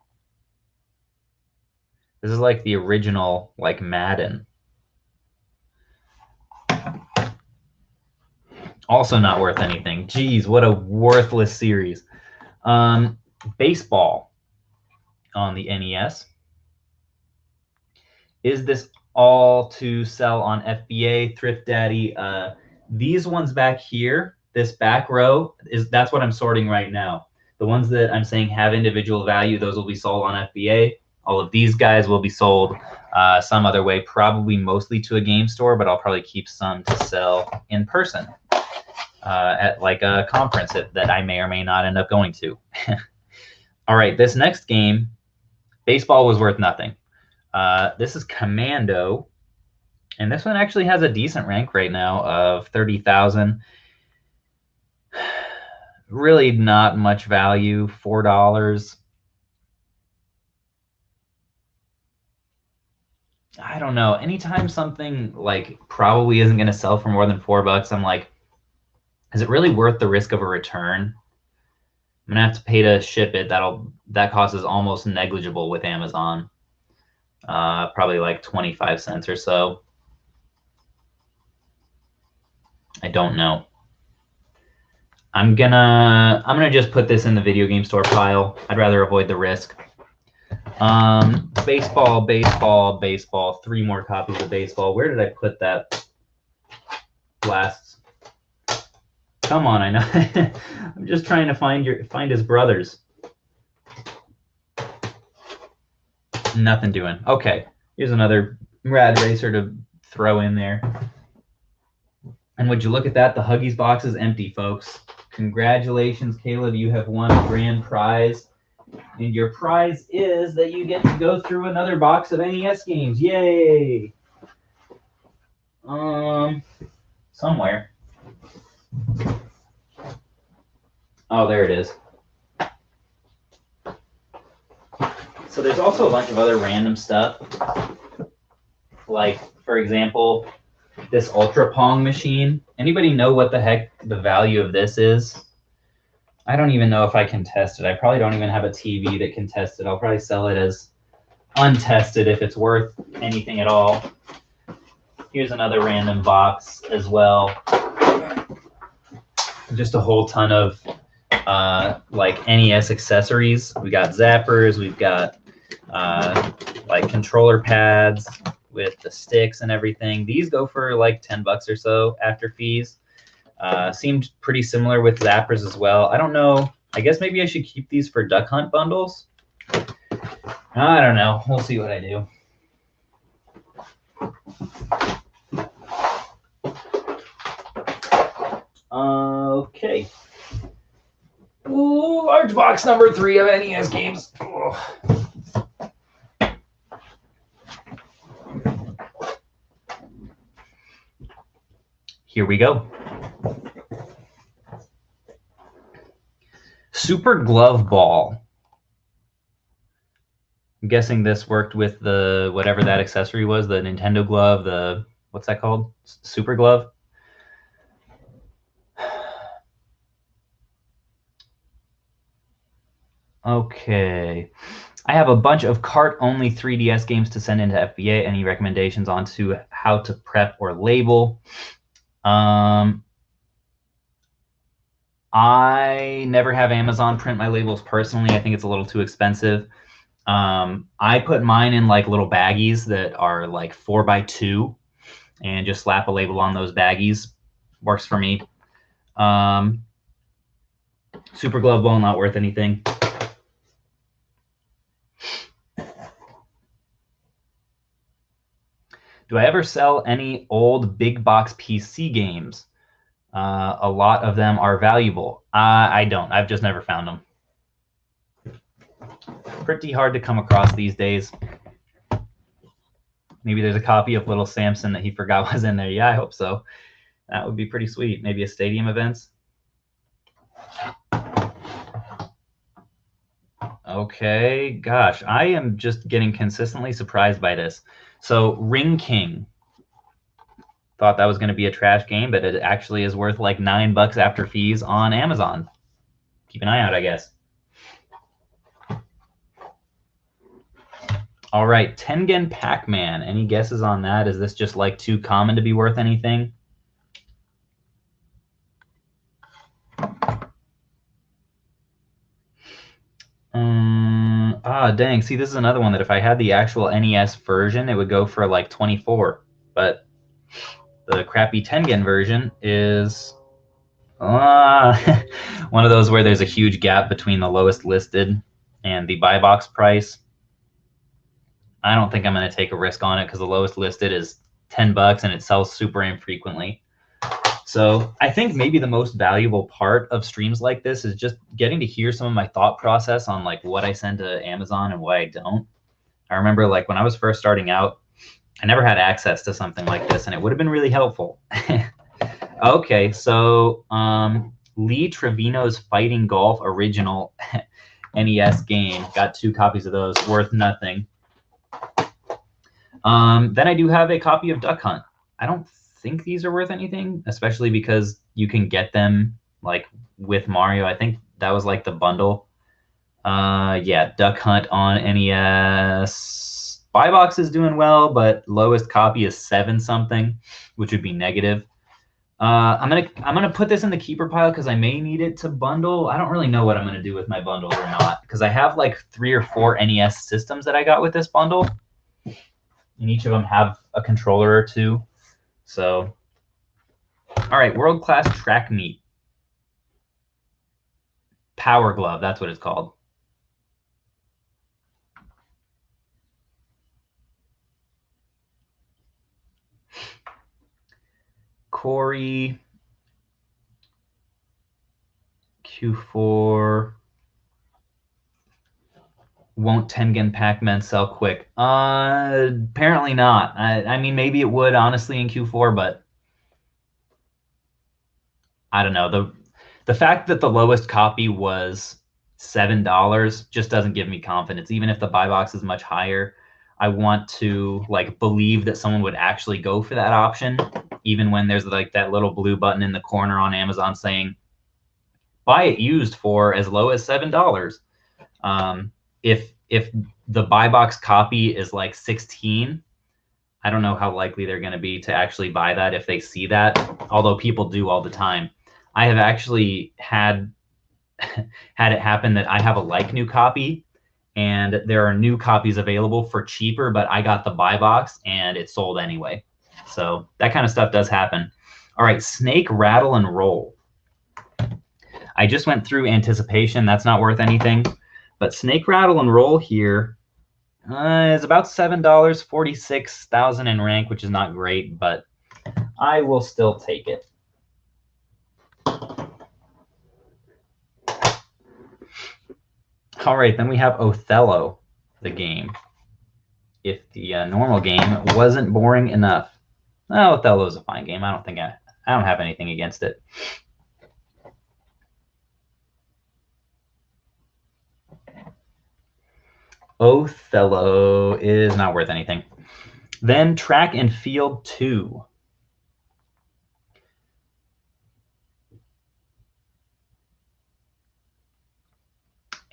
This is like the original, like Madden. Also not worth anything. Geez, what a worthless series. Baseball on the NES. Is this all to sell on FBA, Thrift Daddy? These ones back here, this back row, that's what I'm sorting right now. The ones that I'm saying have individual value, those will be sold on FBA. All of these guys will be sold some other way, probably mostly to a game store, but I'll probably keep some to sell in person at like a conference that I may or may not end up going to. All right, this next game, baseball was worth nothing. This is Commando, and this one actually has a decent rank right now of 30,000. Really not much value, $4. I don't know. Anytime something like probably isn't going to sell for more than $4, I'm like, is it really worth the risk of a return? I'm gonna have to pay to ship it. That cost is almost negligible with Amazon. Probably like 25 cents or so. I don't know. I'm gonna just put this in the video game store pile. I'd rather avoid the risk. Baseball, baseball, baseball. 3 more copies of baseball. Where did I put that last? Come on, I know. I'm just trying to find his brothers. Nothing doing. Okay, here's another Rad Racer to throw in there. And would you look at that? The Huggies box is empty, folks. Congratulations, Caleb. You have won a grand prize. And your prize is that you get to go through another box of NES games. Yay! Somewhere. Oh, there it is. So there's also a bunch of other random stuff. Like, for example, this Ultra Pong machine. Anybody know what the heck the value of this is? I don't even know if I can test it. I probably don't even have a TV that can test it. I'll probably sell it as untested if it's worth anything at all. Here's another random box as well. Just a whole ton of like NES accessories. We got zappers. We've got like controller pads with the sticks and everything. These go for like 10 bucks or so after fees. Seemed pretty similar with zappers as well. I don't know. I guess maybe I should keep these for Duck Hunt bundles. I don't know. We'll see what I do. Okay. Ooh, large box number 3 of NES games. Oh. Here we go. Super Glove Ball. I'm guessing this worked with the whatever that accessory was, the Nintendo glove, the what's that called? Super Glove. Okay. I have a bunch of cart-only 3DS games to send into FBA. Any recommendations on to how to prep or label? I never have Amazon print my labels personally. I think it's a little too expensive. I put mine in like little baggies that are like 4x2 and just slap a label on those baggies. Works for me. Super Glove Ball, not worth anything. Do I ever sell any old big box PC games? A lot of them are valuable. I don't. I've just never found them. Pretty hard to come across these days. Maybe there's a copy of Little Samson that he forgot was in there. Yeah, I hope so. That would be pretty sweet. Maybe a stadium events. Okay, gosh, I am just getting consistently surprised by this. So Ring King. Thought that was going to be a trash game, but it actually is worth like $9 after fees on Amazon. Keep an eye out, I guess. All right, Tengen Pac-Man. Any guesses on that? Is this just like too common to be worth anything? Dang. See, this is another one that if I had the actual NES version, it would go for like 24. But the crappy Tengen version is one of those where there's a huge gap between the lowest listed and the buy box price. I don't think I'm going to take a risk on it because the lowest listed is $10 and it sells super infrequently. So I think maybe the most valuable part of streams like this is just getting to hear some of my thought process on like what I send to Amazon and what I don't. I remember like when I was first starting out, I never had access to something like this and it would have been really helpful. Okay, so Lee Trevino's Fighting Golf original NES game. Got 2 copies of those, worth nothing. Then I do have a copy of Duck Hunt. I don't think these are worth anything, especially because you can get them like with Mario. I think that was like the bundle. Yeah, Duck Hunt on NES. Buy box is doing well, but lowest copy is 7 something, which would be negative. I'm gonna put this in the keeper pile because I may need it to bundle. I don't really know what I'm gonna do with my bundles or not because I have like 3 or 4 NES systems that I got with this bundle, and each of them have a controller or 2. So, all right, World Class Track Meet. Power Glove, that's what it's called. Corey, Q4. Won't Tengen Pac-Man sell quick? Apparently not. I mean, maybe it would, honestly, in Q4, but I don't know. The fact that the lowest copy was $7 just doesn't give me confidence. Even if the buy box is much higher, I want to like believe that someone would actually go for that option, even when there's like that little blue button in the corner on Amazon saying buy it used for as low as $7. If the buy box copy is like 16, I don't know how likely they're going to be to actually buy that if they see that, although people do all the time. I have actually had it happen that I have a like new copy and there are new copies available for cheaper, but I got the buy box and it sold anyway. So that kind of stuff does happen. All right, Snake, Rattle, and Roll. I just went through Anticipation. That's not worth anything. But Snake, Rattle, and Roll here is about $7, 46,000 in rank, which is not great, but I will still take it. All right, then we have Othello, the game. If the normal game wasn't boring enough. Well, Othello is a fine game. I don't have anything against it. Othello is not worth anything. Then Track and Field 2.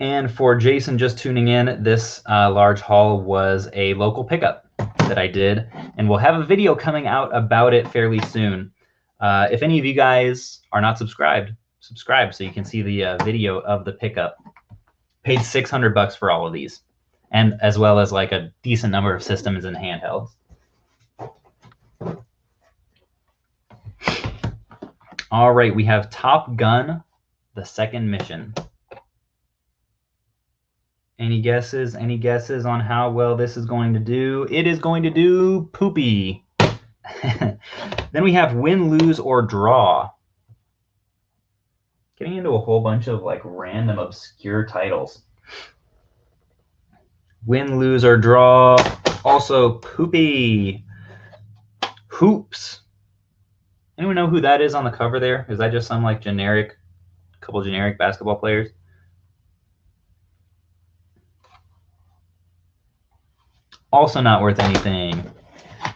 And for Jason just tuning in, this large haul was a local pickup that I did, and we'll have a video coming out about it fairly soon. If any of you guys are not subscribed, subscribe so you can see the video of the pickup. Paid $600 for all of these, and as well as like a decent number of systems and handhelds. All right, we have Top Gun, the second mission. Any guesses? Any guesses on how well this is going to do? It is going to do poopy. Then we have Win, Lose, or Draw. Getting into a whole bunch of like random obscure titles. Win, Lose, or Draw. Also poopy. Hoops. Anyone know who that is on the cover there? Is that just some like generic, couple generic basketball players? Also not worth anything.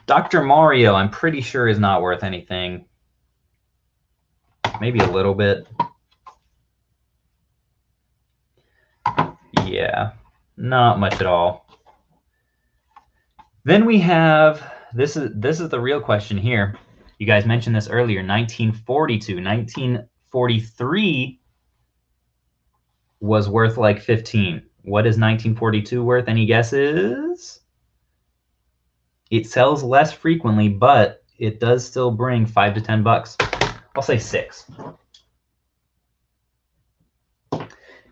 Dr. Mario, I'm pretty sure is not worth anything. Maybe a little bit. Yeah, not much at all. Then we have, this is the real question here. You guys mentioned this earlier, 1942. 1943 was worth like 15. What is 1942 worth? Any guesses? It sells less frequently, but it does still bring $5 to $10. I'll say 6.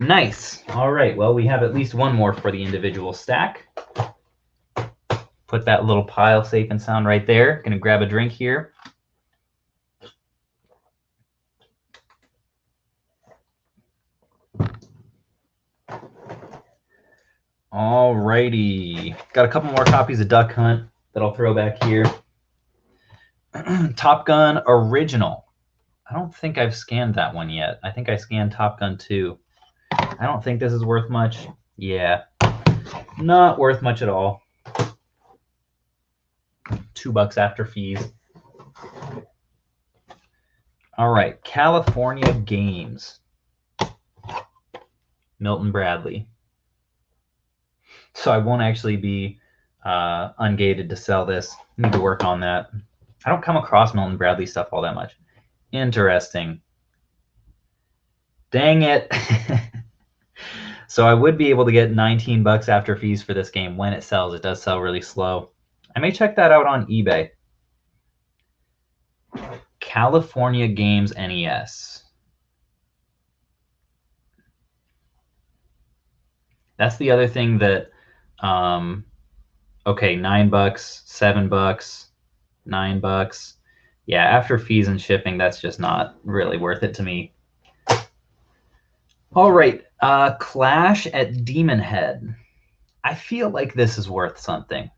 Nice. All right. Well, we have at least one more for the individual stack. Put that little pile safe and sound right there. Gonna grab a drink here. All righty. Got a couple more copies of Duck Hunt that I'll throw back here. Top Gun Original. I don't think I've scanned that one yet. I think I scanned Top Gun 2. I don't think this is worth much. Yeah, not worth much at all. $2 after fees. All right, California Games. Milton Bradley. So I won't actually be ungated to sell this. I need to work on that. I don't come across Milton Bradley stuff all that much. Interesting. Dang it. So I would be able to get $19 after fees for this game when it sells. It does sell really slow. I may check that out on eBay. California Games NES. That's the other thing that, okay, $9, $7, $9. Yeah, after fees and shipping, that's just not really worth it to me. All right, Clash at Demon Head. I feel like this is worth something.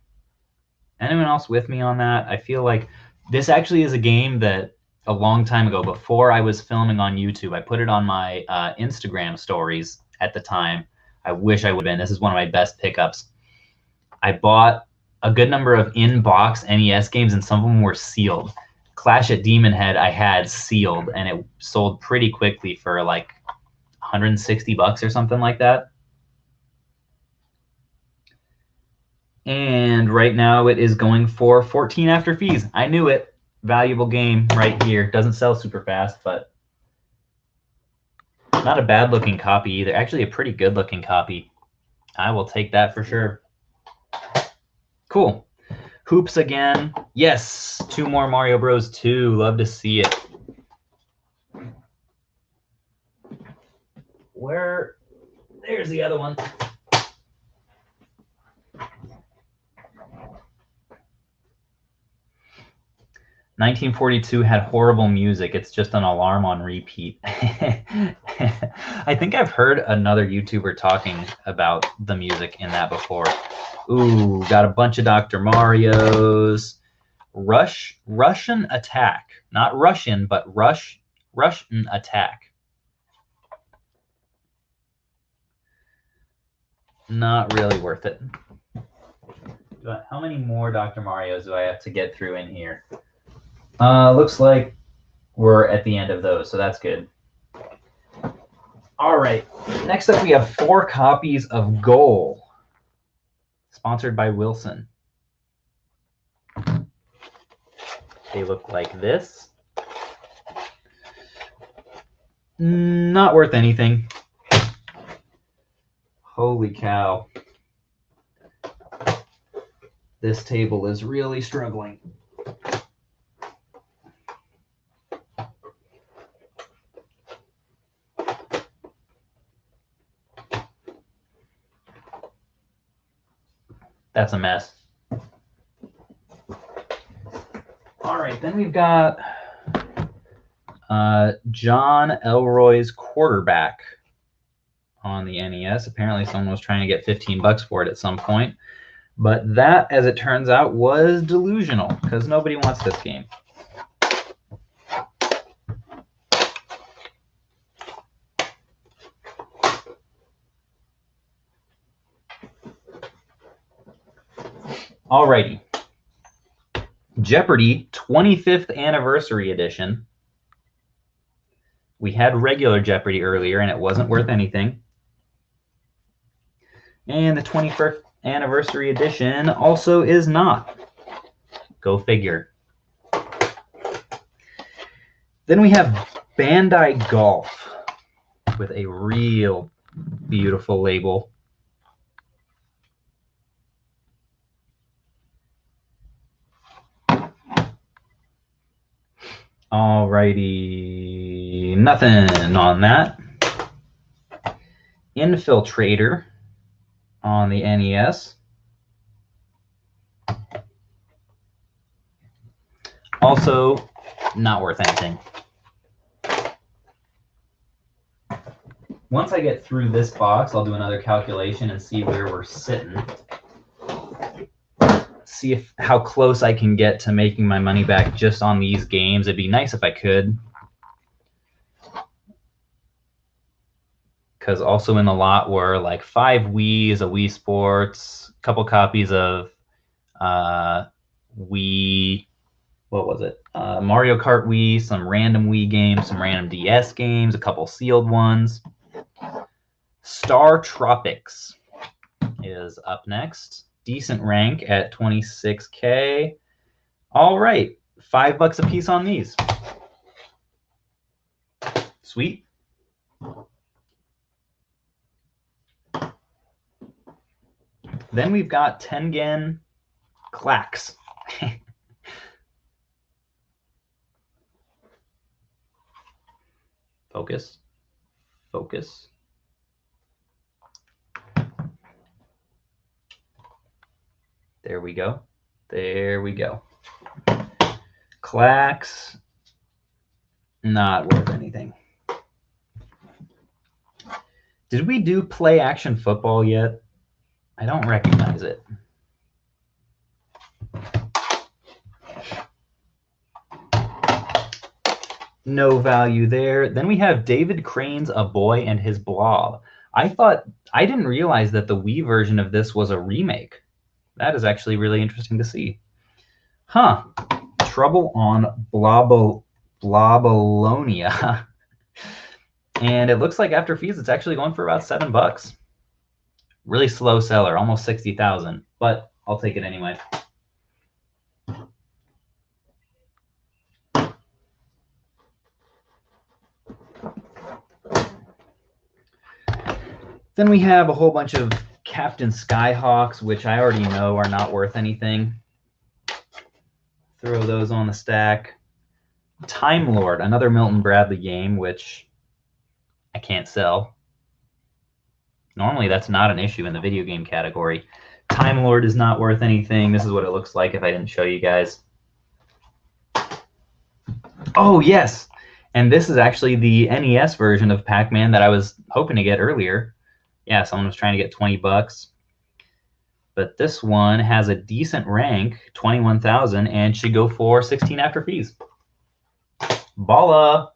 Anyone else with me on that? I feel like this actually is a game that a long time ago, before I was filming on YouTube, I put it on my Instagram stories at the time. I wish I would have been. This is one of my best pickups. I bought a good number of in-box NES games, and some of them were sealed. Clash at Demon Head I had sealed, and it sold pretty quickly for like $160 or something like that. And right now it is going for 14 after fees. I knew it. Valuable game right here. Doesn't sell super fast, but not a bad looking copy either. Actually a pretty good looking copy. I will take that for sure. Cool. Hoops again. Yes, 2 more Mario Bros. 2. Love to see it. Where? There's the other one. "1942 had horrible music. It's just an alarm on repeat." I think I've heard another YouTuber talking about the music in that before. Ooh, got a bunch of Dr. Marios. Russian Attack. Not Russian, but Russian Attack. Not really worth it. How many more Dr. Marios do I have to get through in here? Looks like we're at the end of those, so that's good. All right. Next up, we have 4 copies of Goal, sponsored by Wilson. They look like this. Not worth anything. Holy cow. This table is really struggling. That's a mess. All right, then we've got John Elroy's Quarterback on the NES. Apparently someone was trying to get 15 bucks for it at some point. But that, as it turns out, was delusional, because nobody wants this game. Alrighty. Jeopardy! 25th Anniversary Edition. We had regular Jeopardy earlier, and it wasn't worth anything. And the 21st Anniversary Edition also is not. Go figure. Then we have Bandai Golf with a real beautiful label. Alrighty, nothing on that. Infiltrator on the NES. Also, not worth anything. Once I get through this box, I'll do another calculation and see where we're sitting. See how close I can get to making my money back just on these games. It'd be nice if I could. Because also in the lot were like 5 Wii's, a Wii Sports, a couple copies of Wii, what was it? Mario Kart Wii, some random Wii games, some random DS games, a couple sealed ones. Star Tropics is up next. Decent rank at 26K. All right, $5 a piece on these. Sweet. Then we've got Tengen Clacks. Focus. Focus. There we go. There we go. Clacks. Not worth anything. Did we do Play Action Football yet? I don't recognize it. No value there. Then we have David Crane's A Boy and His Blob. I didn't realize that the Wii version of this was a remake. That is actually really interesting to see. Huh. Trouble on Blobolonia. And it looks like after fees, it's actually going for about $7. Really slow seller, almost 60,000, but I'll take it anyway. Then we have a whole bunch of Captain Skyhawks, which I already know are not worth anything. Throw those on the stack. Time Lord, another Milton Bradley game, which I can't sell. Normally, that's not an issue in the video game category. Time Lord is not worth anything. This is what it looks like if I didn't show you guys. Oh, yes! And this is actually the NES version of Pac-Man that I was hoping to get earlier. Yeah, someone was trying to get 20 bucks. But this one has a decent rank, 21,000, and should go for 16 after fees. Balla!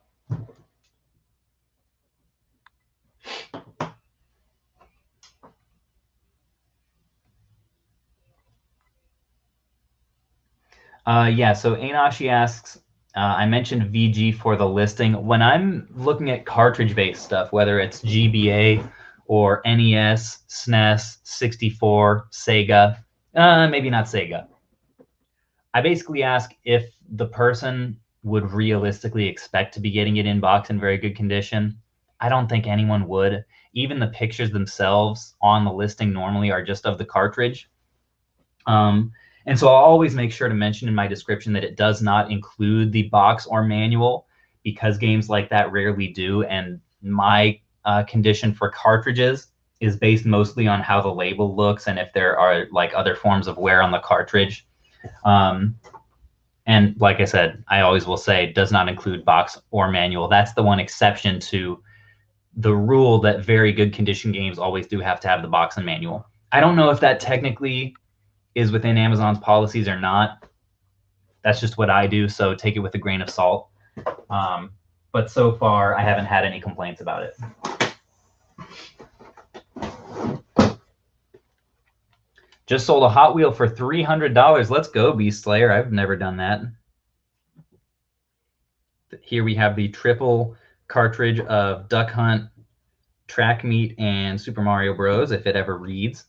Yeah, so Enashi asks, I mentioned VG for the listing. When I'm looking at cartridge-based stuff, whether it's GBA or NES, SNES, 64, Sega, maybe not Sega, I basically ask if the person would realistically expect to be getting it in box in very good condition. I don't think anyone would. Even the pictures themselves on the listing normally are just of the cartridge. And so I'll always make sure to mention in my description that it does not include the box or manual, because games like that rarely do. And my condition for cartridges is based mostly on how the label looks and if there are like other forms of wear on the cartridge. And like I said, I always will say does not include box or manual. That's the one exception to the rule that very good condition games always do have to have the box and manual. I don't know if that technically is within Amazon's policies or not. That's just what I do, so take it with a grain of salt. But so far, I haven't had any complaints about it. Just sold a Hot Wheel for $300. Let's go, Beast Slayer. I've never done that. Here we have the triple cartridge of Duck Hunt, Track Meet, and Super Mario Bros. If it ever reads.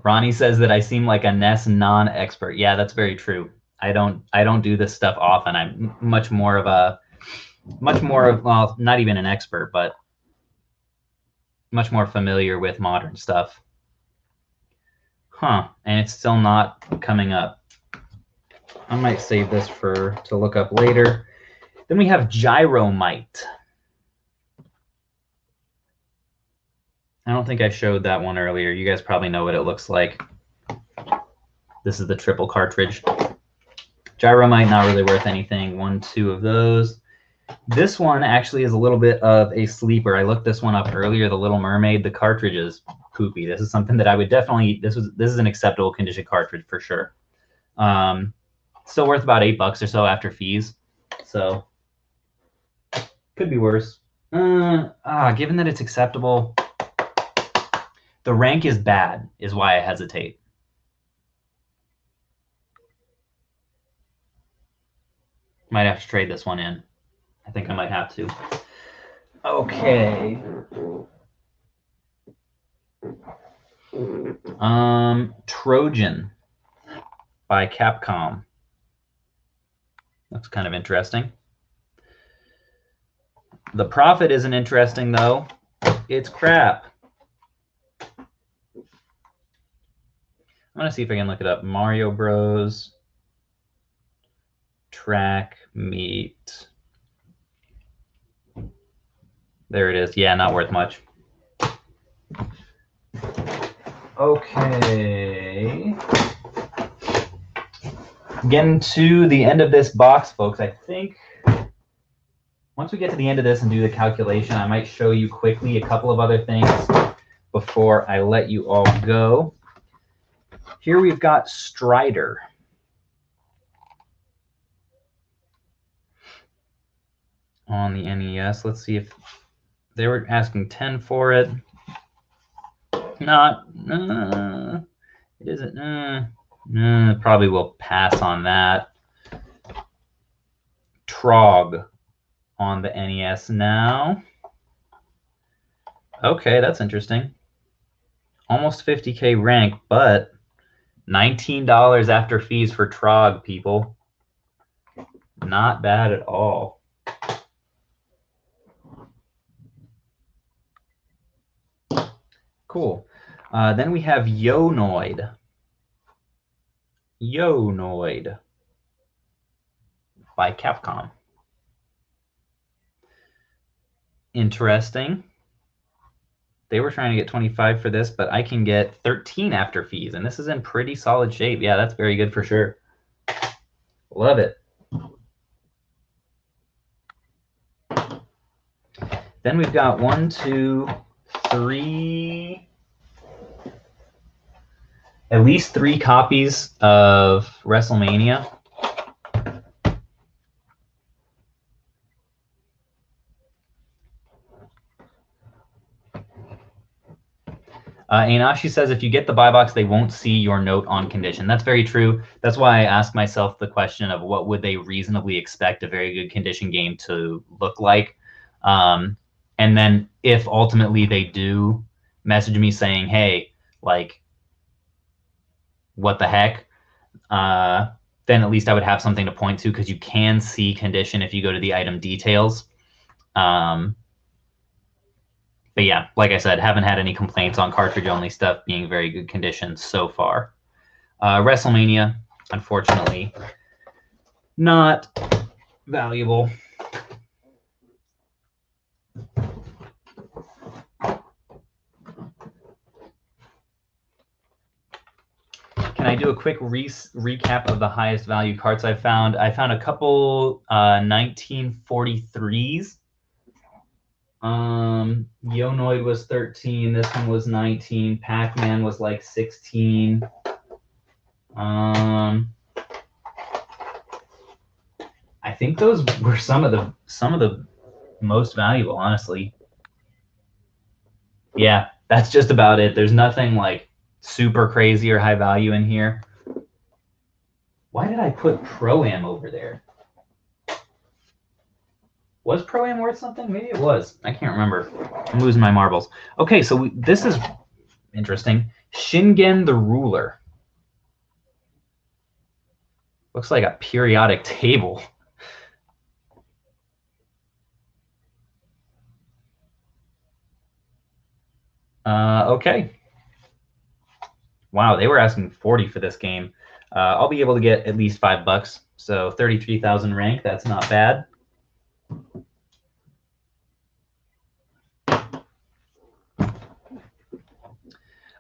Ronnie says that I seem like a NES non-expert. Yeah, that's very true. I don't do this stuff often. I'm much more of, well, not even an expert, but much more familiar with modern stuff. Huh, and it's still not coming up. I might save this to look up later. Then we have Gyromite. I don't think I showed that one earlier. You guys probably know what it looks like. This is the triple cartridge. Gyromite, not really worth anything. 1, 2 of those. This one actually is a little bit of a sleeper. I looked this one up earlier, the Little Mermaid. The cartridge is poopy. This is something that I would definitely, this is an acceptable condition cartridge for sure. Still worth about $8 or so after fees. So could be worse. Given that it's acceptable, the rank is bad, is why I hesitate. Might have to trade this one in. I think I might have to. Okay. Trojan by Capcom. Looks kind of interesting. The profit isn't interesting, though. It's crap. I'm going to see if I can look it up. Mario Bros. Track Meet. There it is. Yeah, not worth much. Okay. Getting to the end of this box, folks. I think once we get to the end of this and do the calculation, I might show you quickly a couple of other things before I let you all go. Here we've got Strider. On the NES. Let's see if they were asking 10 for it. Not, it isn't, probably will pass on that. Trog on the NES now. Okay, that's interesting. Almost 50K rank, but $19 after fees for Trog, people. Not bad at all. Cool. Then we have Yonoid. Yonoid by Capcom. Interesting. They were trying to get 25 for this, but I can get 13 after fees, and this is in pretty solid shape. Yeah, that's very good for sure. Love it. Then we've got 1, 2, 3, at least 3 copies of WrestleMania. Enashi says if you get the buy box, they won't see your note on condition. That's very true. That's why I ask myself the question of what would they reasonably expect a very good condition game to look like. And then if ultimately they do message me saying, hey, like, what the heck? Then at least I would have something to point to, because you can see condition if you go to the item details. But yeah, like I said, haven't had any complaints on cartridge-only stuff being very good condition so far. WrestleMania, unfortunately, not valuable. Can I do a quick recap of the highest value carts I found? I found a couple 1943s. Yonoid was 13. This one was 19. Pac-Man was like 16. I think those were some of the most valuable, honestly. Yeah, that's just about it. There's nothing like super crazy or high value in here. Why did I put Pro-Am over there? Was Pro-Am worth something? Maybe it was. I can't remember. I'm losing my marbles. Okay, so this is interesting. Shingen the Ruler. Looks like a periodic table. Okay. Wow, they were asking 40 for this game. I'll be able to get at least $5, so 33,000 rank. That's not bad.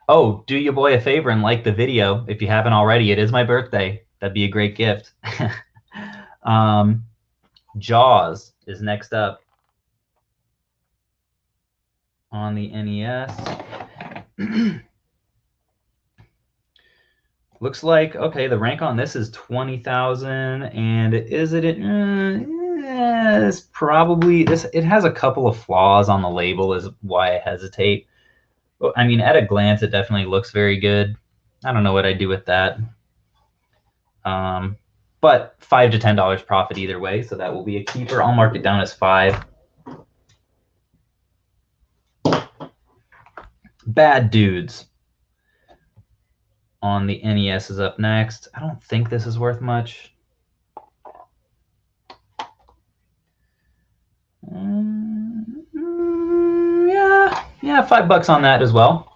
Oh, do your boy a favor and like the video if you haven't already. It is my birthday. That'd be a great gift. Jaws is next up on the NES. Looks like, okay, the rank on this is 20,000, and is it? It's probably this. It has a couple of flaws on the label, is why I hesitate. I mean, at a glance, it definitely looks very good. I don't know what I'd do with that. But $5 to $10 profit either way, so that will be a keeper. I'll mark it down as 5. Bad Dudes on the NES is up next. I don't think this is worth much. Yeah, $5 on that as well.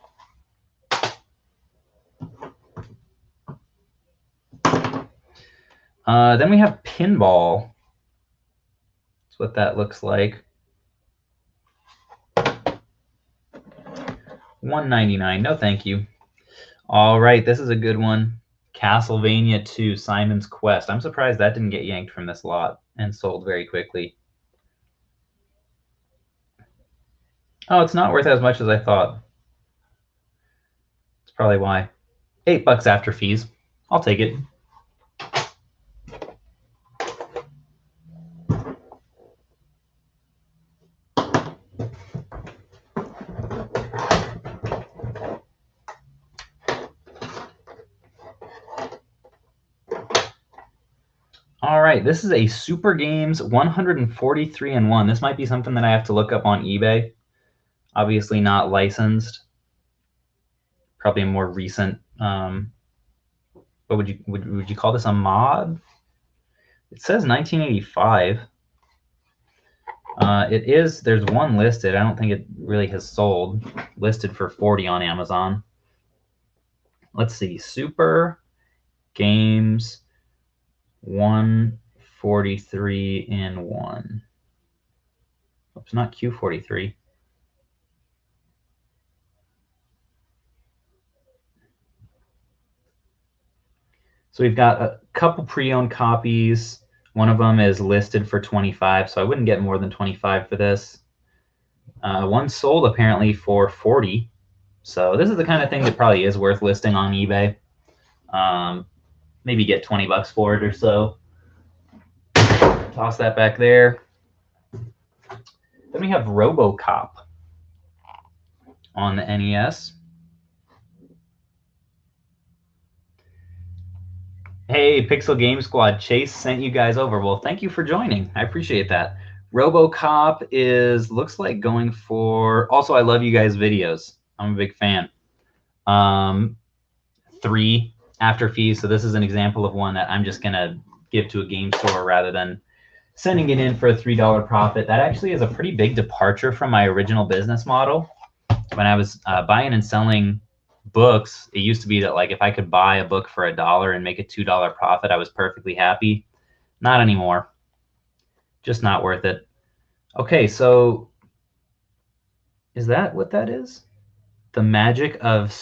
Then we have Pinball. That's what that looks like. $1.99. No, thank you. All right, this is a good one. Castlevania 2, Simon's Quest. I'm surprised that didn't get yanked from this lot and sold very quickly. Oh, it's not worth as much as I thought. That's probably why. $8 after fees. I'll take it. All right, this is a Super Games 143-1. This might be something that I have to look up on eBay. Obviously not licensed. Probably a more recent. What would you call this, a mod? It says 1985. It is. There's one listed. I don't think it really has sold. Listed for 40 on Amazon. Let's see. Super Games 143-1. Oops, not Q43. So we've got a couple pre-owned copies. One of them is listed for 25, so I wouldn't get more than 25 for this. One sold apparently for 40. So this is the kind of thing that probably is worth listing on eBay. Maybe get $20 for it or so. Toss that back there. Then we have RoboCop on the NES. Hey, Pixel Game Squad, Chase sent you guys over. Well, thank you for joining. I appreciate that. RoboCop looks like going for, also, I love you guys' videos. I'm a big fan. 3 after fees. So this is an example of one that I'm just going to give to a game store rather than sending it in for a $3 profit. That actually is a pretty big departure from my original business model. When I was buying and selling books, it used to be that like if I could buy a book for $1 and make a $2 profit, I was perfectly happy. Not anymore. Just not worth it. Okay, so is that what that is? The magic of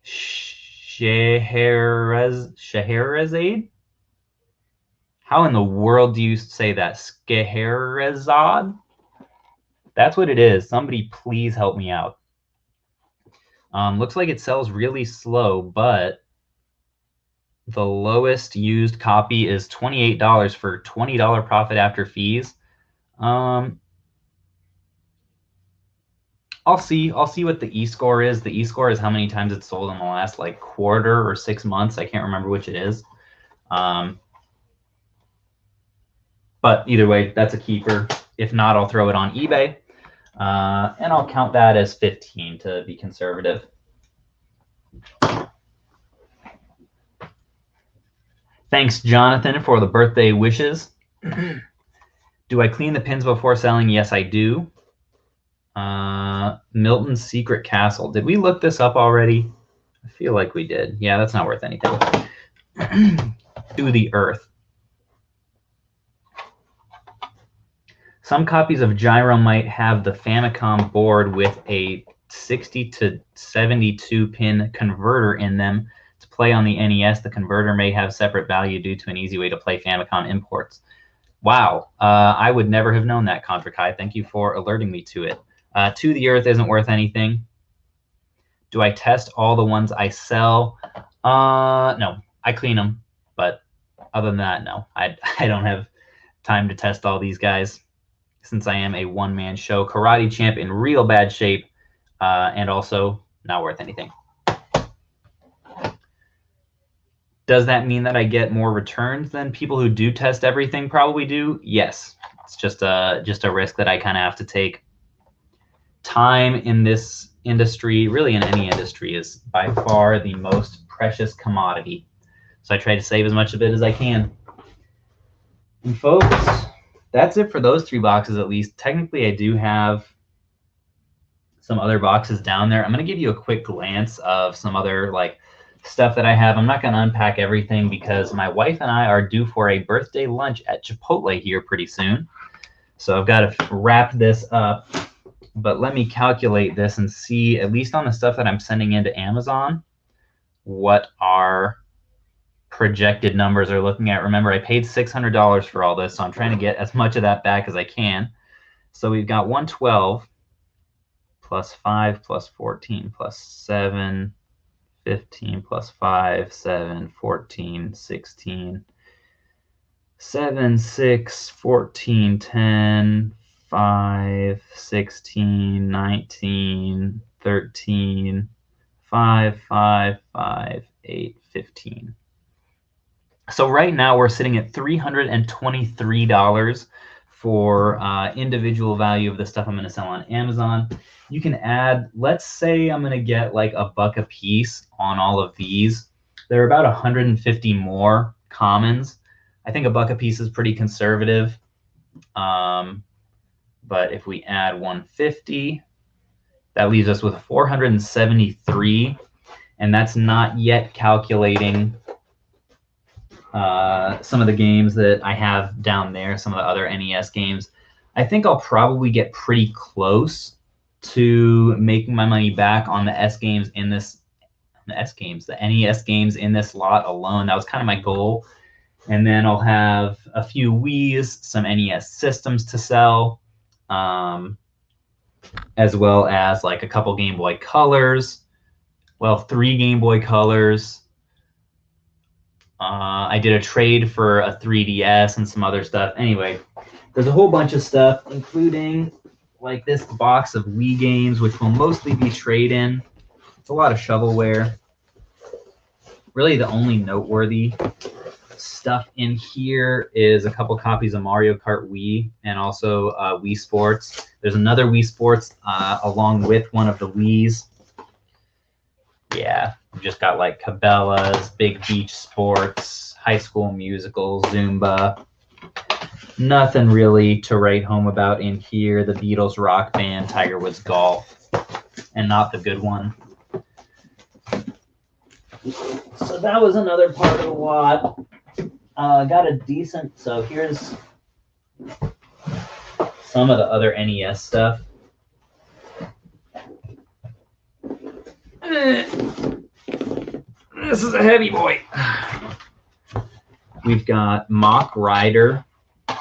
Scheherazade? How in the world do you say that? Scheherazade? That's what it is. Somebody please help me out. Looks like it sells really slow, but the lowest used copy is $28 for $20 profit after fees. I'll see what the e-score is. The e-score is how many times it's sold in the last like quarter or 6 months. I can't remember which it is. But either way, that's a keeper. If not, I'll throw it on eBay. And I'll count that as 15 to be conservative. Thanks, Jonathan, for the birthday wishes. Do I clean the pins before selling? Yes, I do. Milton's Secret Castle. Did we look this up already? I feel like we did. Yeah, that's not worth anything. To the Earth. Some copies of Gyro might have the Famicom board with a 60 to 72 pin converter in them. To play on the NES, the converter may have separate value due to an easy way to play Famicom imports. Wow, I would never have known that, Contra Kai. Thank you for alerting me to it. To the Earth isn't worth anything. Do I test all the ones I sell? No, I clean them, but other than that, no. I don't have time to test all these guys since I am a one-man show. Karate Champ in real bad shape, and also not worth anything. Does that mean that I get more returns than people who do test everything probably do? Yes. It's just a risk that I kind of have to take. Time in this industry, really in any industry, is by far the most precious commodity. So I try to save as much of it as I can. And folks, that's it for those 3 boxes at least. Technically, I do have some other boxes down there. I'm going to give you a quick glance of some other like stuff that I have. I'm not going to unpack everything because my wife and I are due for a birthday lunch at Chipotle here pretty soon. So I've got to wrap this up. But let me calculate this and see, at least on the stuff that I'm sending into Amazon, what our projected numbers are looking at. Remember, I paid $600 for all this, so I'm trying to get as much of that back as I can. So we've got 112 plus 5 plus 14 plus 7, 15 plus 5, 7, 14, 16, 7, 6, 14, 10, 5, 16, 19, 13, 5, 5, 5, 8, 15. So right now we're sitting at $323 for individual value of the stuff I'm going to sell on Amazon. You can add, let's say I'm going to get like $1 a piece on all of these. There are about 150 more commons. I think $1 a piece is pretty conservative. But if we add 150, that leaves us with 473. And that's not yet calculating some of the games that I have down there, some of the other NES games. I think I'll probably get pretty close to making my money back on the NES games in this lot alone. That was kind of my goal. And then I'll have a few Wiis, some NES systems to sell, as well as like a couple Game Boy Colors. Well, 3 Game Boy Colors. I did a trade for a 3DS and some other stuff. Anyway, there's a whole bunch of stuff, including like this box of Wii games, which will mostly be trade-in. It's a lot of shovelware. Really the only noteworthy stuff in here is a couple copies of Mario Kart Wii and also Wii Sports. There's another Wii Sports along with one of the Wiis. Yeah, we just got like Cabela's, Big Beach Sports, High School Musical, Zumba. Nothing really to write home about in here. The Beatles Rock Band, Tiger Woods Golf, and not the good one. So that was another part of the lot. Got a decent, so here's some of the other NES stuff. This is a heavy boy. We've got Mock Rider, a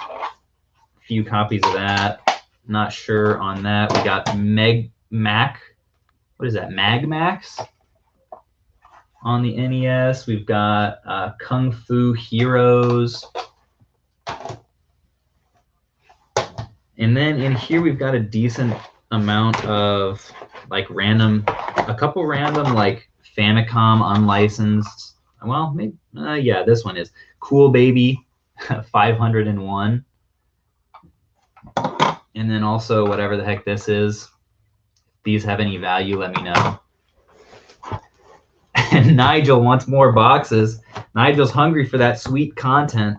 few copies of that. Not sure on that. We got what is that, Magmax on the NES. We've got Kung Fu Heroes. And then in here we've got a decent amount of like a couple random like Famicom unlicensed. Well, maybe, yeah, this one is Cool Baby 501. And then also whatever the heck this is. If these have any value, let me know. And Nigel wants more boxes. Nigel's hungry for that sweet content.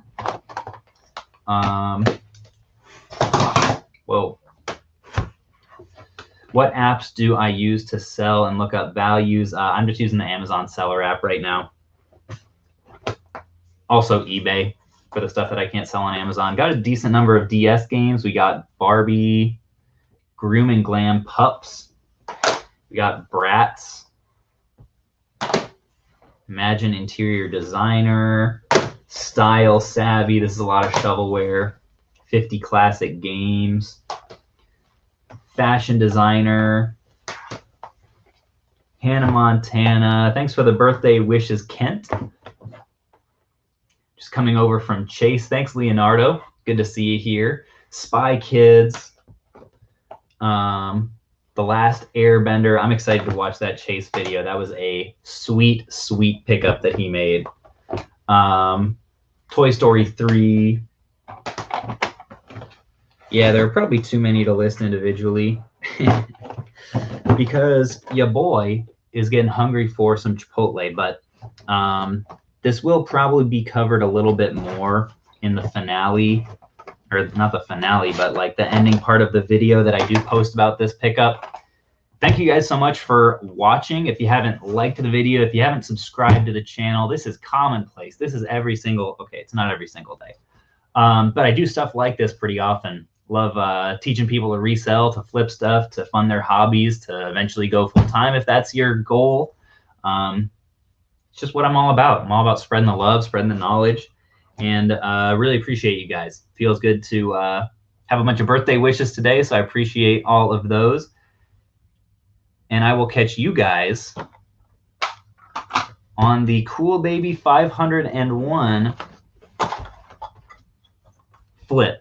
Whoa. What apps do I use to sell and look up values? I'm just using the Amazon Seller app right now. Also eBay for the stuff that I can't sell on Amazon. Got a decent number of DS games. We got Barbie, Groom and Glam Pups. We got Bratz, Imagine Interior Designer, Style Savvy. This is a lot of shovelware. 50 Classic Games. Fashion Designer, Hannah Montana. Thanks for the birthday wishes, Kent. Just coming over from Chase. Thanks, Leonardo. Good to see you here. Spy Kids. The Last Airbender. I'm excited to watch that Chase video. That was a sweet, sweet pickup that he made. Toy Story 3. Yeah, there are probably too many to list individually because your boy is getting hungry for some Chipotle, but this will probably be covered a little bit more in the finale, or not the finale, but like the ending part of the video that I do post about this pickup. Thank you guys so much for watching. If you haven't liked the video, if you haven't subscribed to the channel, this is commonplace. This is every single, okay, it's not every single day. But I do stuff like this pretty often. Love teaching people to resell, to flip stuff, to fund their hobbies, to eventually go full-time if that's your goal. It's just what I'm all about. I'm all about spreading the love, spreading the knowledge, and really appreciate you guys. Feels good to have a bunch of birthday wishes today, so I appreciate all of those. And I will catch you guys on the Cool Baby 501 flip.